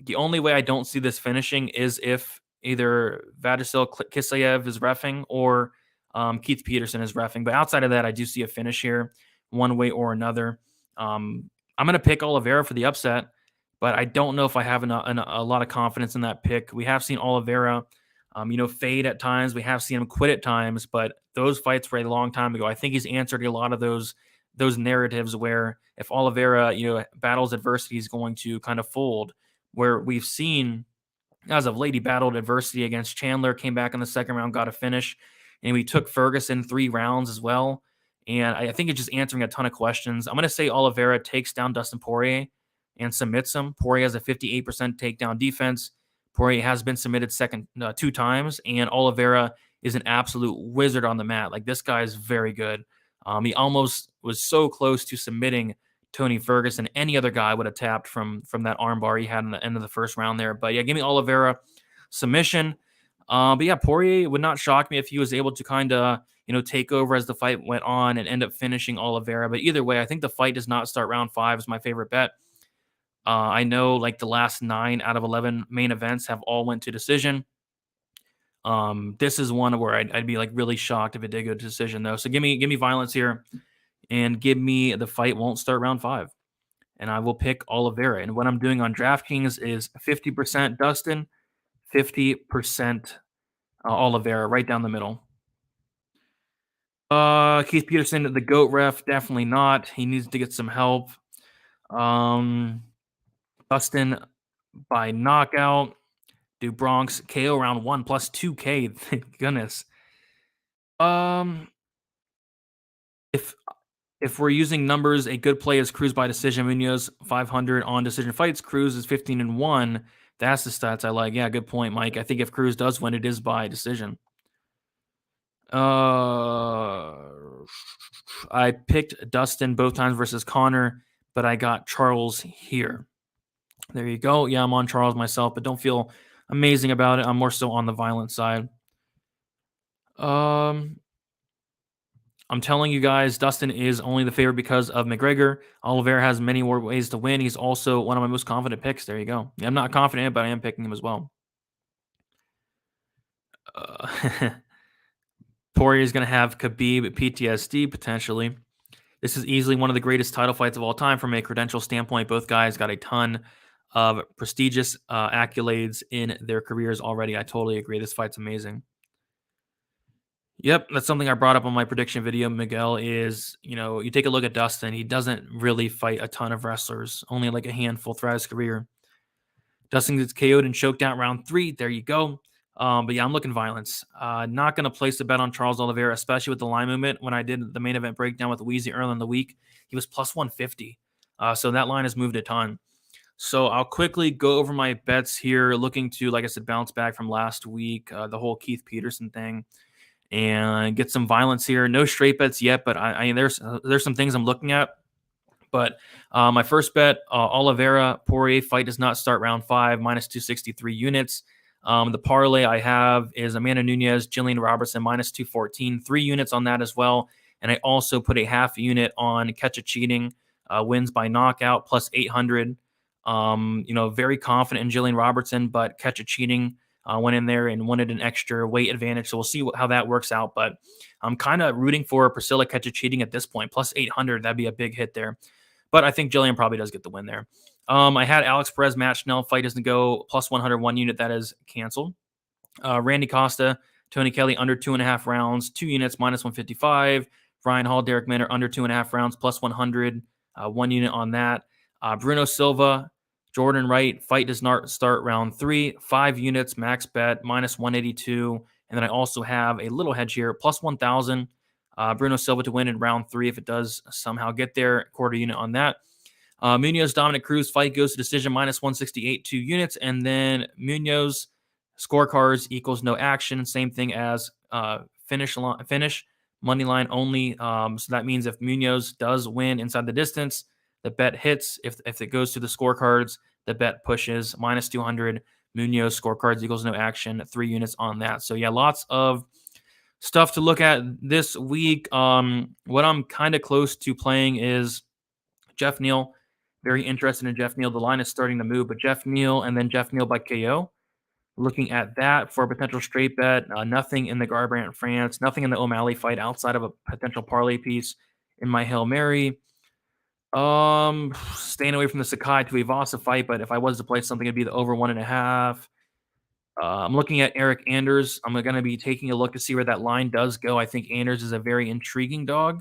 the only way I don't see this finishing is if either Vasyl Kisayev is reffing or Keith Peterson is reffing. But outside of that, I do see a finish here one way or another. I'm going to pick Oliveira for the upset. But I don't know if I have a lot of confidence in that pick. We have seen Oliveira, fade at times. We have seen him quit at times, but those fights were a long time ago. I think he's answered a lot of those narratives where if Oliveira, battles adversity, he's going to kind of fold. Where we've seen, as of late, he battled adversity against Chandler, came back in the second round, got a finish, and we took Ferguson 3 rounds as well. And I think it's just answering a ton of questions. I'm going to say Oliveira takes down Dustin Poirier and submits him. Poirier has a 58% takedown defense. Poirier has been submitted 2 times, and Oliveira is an absolute wizard on the mat. Like, this guy is very good. He almost was so close to submitting Tony Ferguson. Any other guy would have tapped from that armbar he had in the end of the first round there. But yeah, give me Oliveira submission. But yeah, Poirier would not shock me if he was able to kind of take over as the fight went on and end up finishing Oliveira. But either way, I think the fight does not start round 5 is my favorite bet. I know like the last 9 out of 11 main events have all went to decision. This is one where I'd be like really shocked if it did go to decision though. So give me violence here, and give me the fight won't start round 5, and I will pick Oliveira. And what I'm doing on DraftKings is 50% Dustin, 50% Oliveira, right down the middle. Keith Peterson, the GOAT ref, definitely not. He needs to get some help. Dustin by knockout. Do Bronx KO round 1 plus 2K. Thank goodness. If we're using numbers, a good play is Cruz by decision. Munhoz 500 on decision fights. Cruz is 15-1. That's the stats I like. Yeah, good point, Mike. I think if Cruz does win, it is by decision. I picked Dustin both times versus Connor, but I got Charles here. There you go. Yeah, I'm on Charles myself, but don't feel amazing about it. I'm more so on the violent side. I'm telling you guys, Dustin is only the favorite because of McGregor. Oliveira has many more ways to win. He's also one of my most confident picks. There you go. I'm not confident, but I am picking him as well. Poirier is going to have Khabib PTSD potentially. This is easily one of the greatest title fights of all time from a credential standpoint. Both guys got a ton of prestigious accolades in their careers already. I totally agree. This fight's amazing. Yep, that's something I brought up on my prediction video, Miguel, is, you take a look at Dustin. He doesn't really fight a ton of wrestlers, only like a handful throughout his career. Dustin gets KO'd and choked out round 3. There you go. But yeah, I'm looking violence. Not going to place a bet on Charles Oliveira, especially with the line movement. When I did the main event breakdown with Weezy early in the week, he was plus 150. So that line has moved a ton. So I'll quickly go over my bets here, looking to, like I said, bounce back from last week, the whole Keith Peterson thing, and get some violence here. No straight bets yet, but there's some things I'm looking at. But my first bet, Oliveira Poirier fight does not start round 5, minus 263 units. The parlay I have is Amanda Nunes, Jillian Robertson, minus 214, 3 units on that as well. And I also put a half unit on Catch a Cheating, wins by knockout, plus 800. Very confident in Jillian Robertson, but Catch a Cheating went in there and wanted an extra weight advantage. So we'll see how that works out. But I'm kind of rooting for Priscilla Catch a Cheating at this point, plus 800. That'd be a big hit there. But I think Jillian probably does get the win there. I had Alex Perez match Snell. Fight doesn't go, plus 101 unit. That is canceled. Randy Costa, Tony Kelley, under 2.5 rounds, 2 units, minus 155. Ryan Hall, Derek Minner, under 2.5 rounds, plus 100, 1 unit on that. Bruno Silva, Jordan Wright, fight does not start round 3, 5 units, max bet, minus 182. And then I also have a little hedge here, plus 1,000. Bruno Silva to win in round 3 if it does somehow get there, quarter unit on that. Munhoz, Dominic Cruz, fight goes to decision, minus 168, 2 units. And then Munhoz, scorecards equals no action. Same thing as finish, money line only. So that means if Munhoz does win inside the distance, the bet hits. If it goes to the scorecards, the bet pushes, minus 200. Munhoz, scorecards equals no action, 3 units on that. So yeah, lots of stuff to look at this week. What I'm kind of close to playing is Jeff Neal. Very interested in Jeff Neal. The line is starting to move, but Jeff Neal and then Jeff Neal by KO. Looking at that for a potential straight bet. Nothing in the Garbrandt France. Nothing in the O'Malley fight outside of a potential parlay piece in my Hail Mary. Staying away from the Sakai Tuivasa fight, but if I was to play something, it'd be the over 1.5. I'm looking at Eric Anders. I'm going to be taking a look to see where that line does go. I think Anders is a very intriguing dog.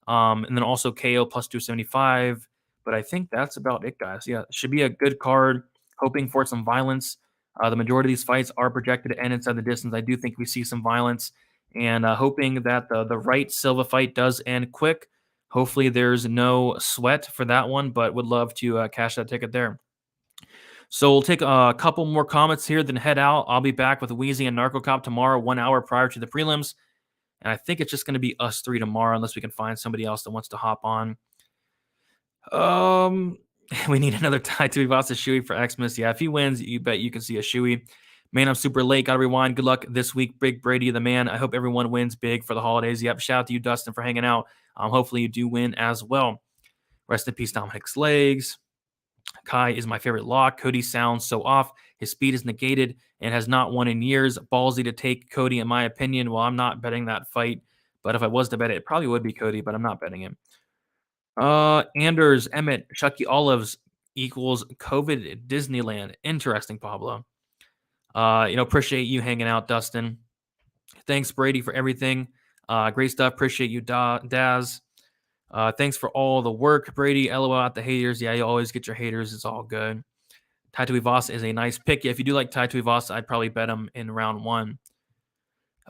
And then also KO plus 275. But I think that's about it, guys. Yeah, it should be a good card. Hoping for some violence. The majority of these fights are projected to end inside the distance. I do think we see some violence. And hoping that the Wright Silva fight does end quick. Hopefully there's no sweat for that one, but would love to cash that ticket there. So we'll take a couple more comments here, then head out. I'll be back with Weezy and Narco Cop tomorrow, 1 hour prior to the prelims. And I think it's just going to be us 3 tomorrow, unless we can find somebody else that wants to hop on. We need another tie to Tuivasa Shui for Xmas. Yeah, if he wins, you bet you can see a Shui. Man, I'm super late. Got to rewind. Good luck this week, Big Brady, the man. I hope everyone wins big for the holidays. Yep, shout out to you, Dustin, for hanging out. Hopefully you do win as well. Rest in peace, Dominic's legs. Kai is my favorite lock. Cody sounds so off. His speed is negated and has not won in years. Ballsy to take Cody, in my opinion. Well, I'm not betting that fight, but if I was to bet it, it probably would be Cody, but I'm not betting him. Anders, Emmett, Chucky Olives equals COVID Disneyland. Interesting, Pablo. Appreciate you hanging out, Dustin. Thanks, Brady, for everything. Great stuff. Appreciate you, Daz. Thanks for all the work, Brady. LOL at the haters. Yeah, you always get your haters. It's all good. Tuivasa is a nice pick. Yeah, if you do like Tuivasa, I'd probably bet him in round 1.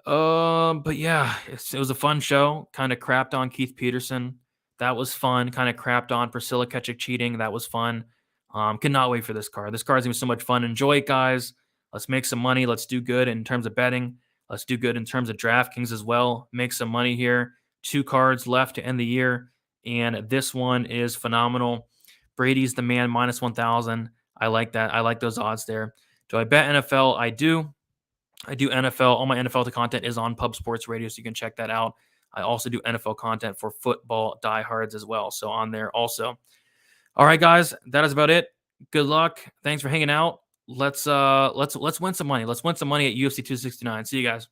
But yeah, it was a fun show. Kind of crapped on Keith Peterson. That was fun. Kind of crapped on Priscilla Ketchik cheating. That was fun. Cannot wait for this card. This card's gonna be so much fun. Enjoy it, guys. Let's make some money. Let's do good in terms of betting. Let's do good in terms of DraftKings as well. Make some money here. 2 cards left to end the year, and this one is phenomenal. Brady's the man, minus 1,000. I like that. I like those odds there. Do I bet NFL? I do. I do NFL. All my NFL content is on Pub Sports Radio, so you can check that out. I also do NFL content for football diehards as well, so on there also. All right, guys, that is about it. Good luck. Thanks for hanging out. Let's win some money. Let's win some money at UFC 269. See you guys.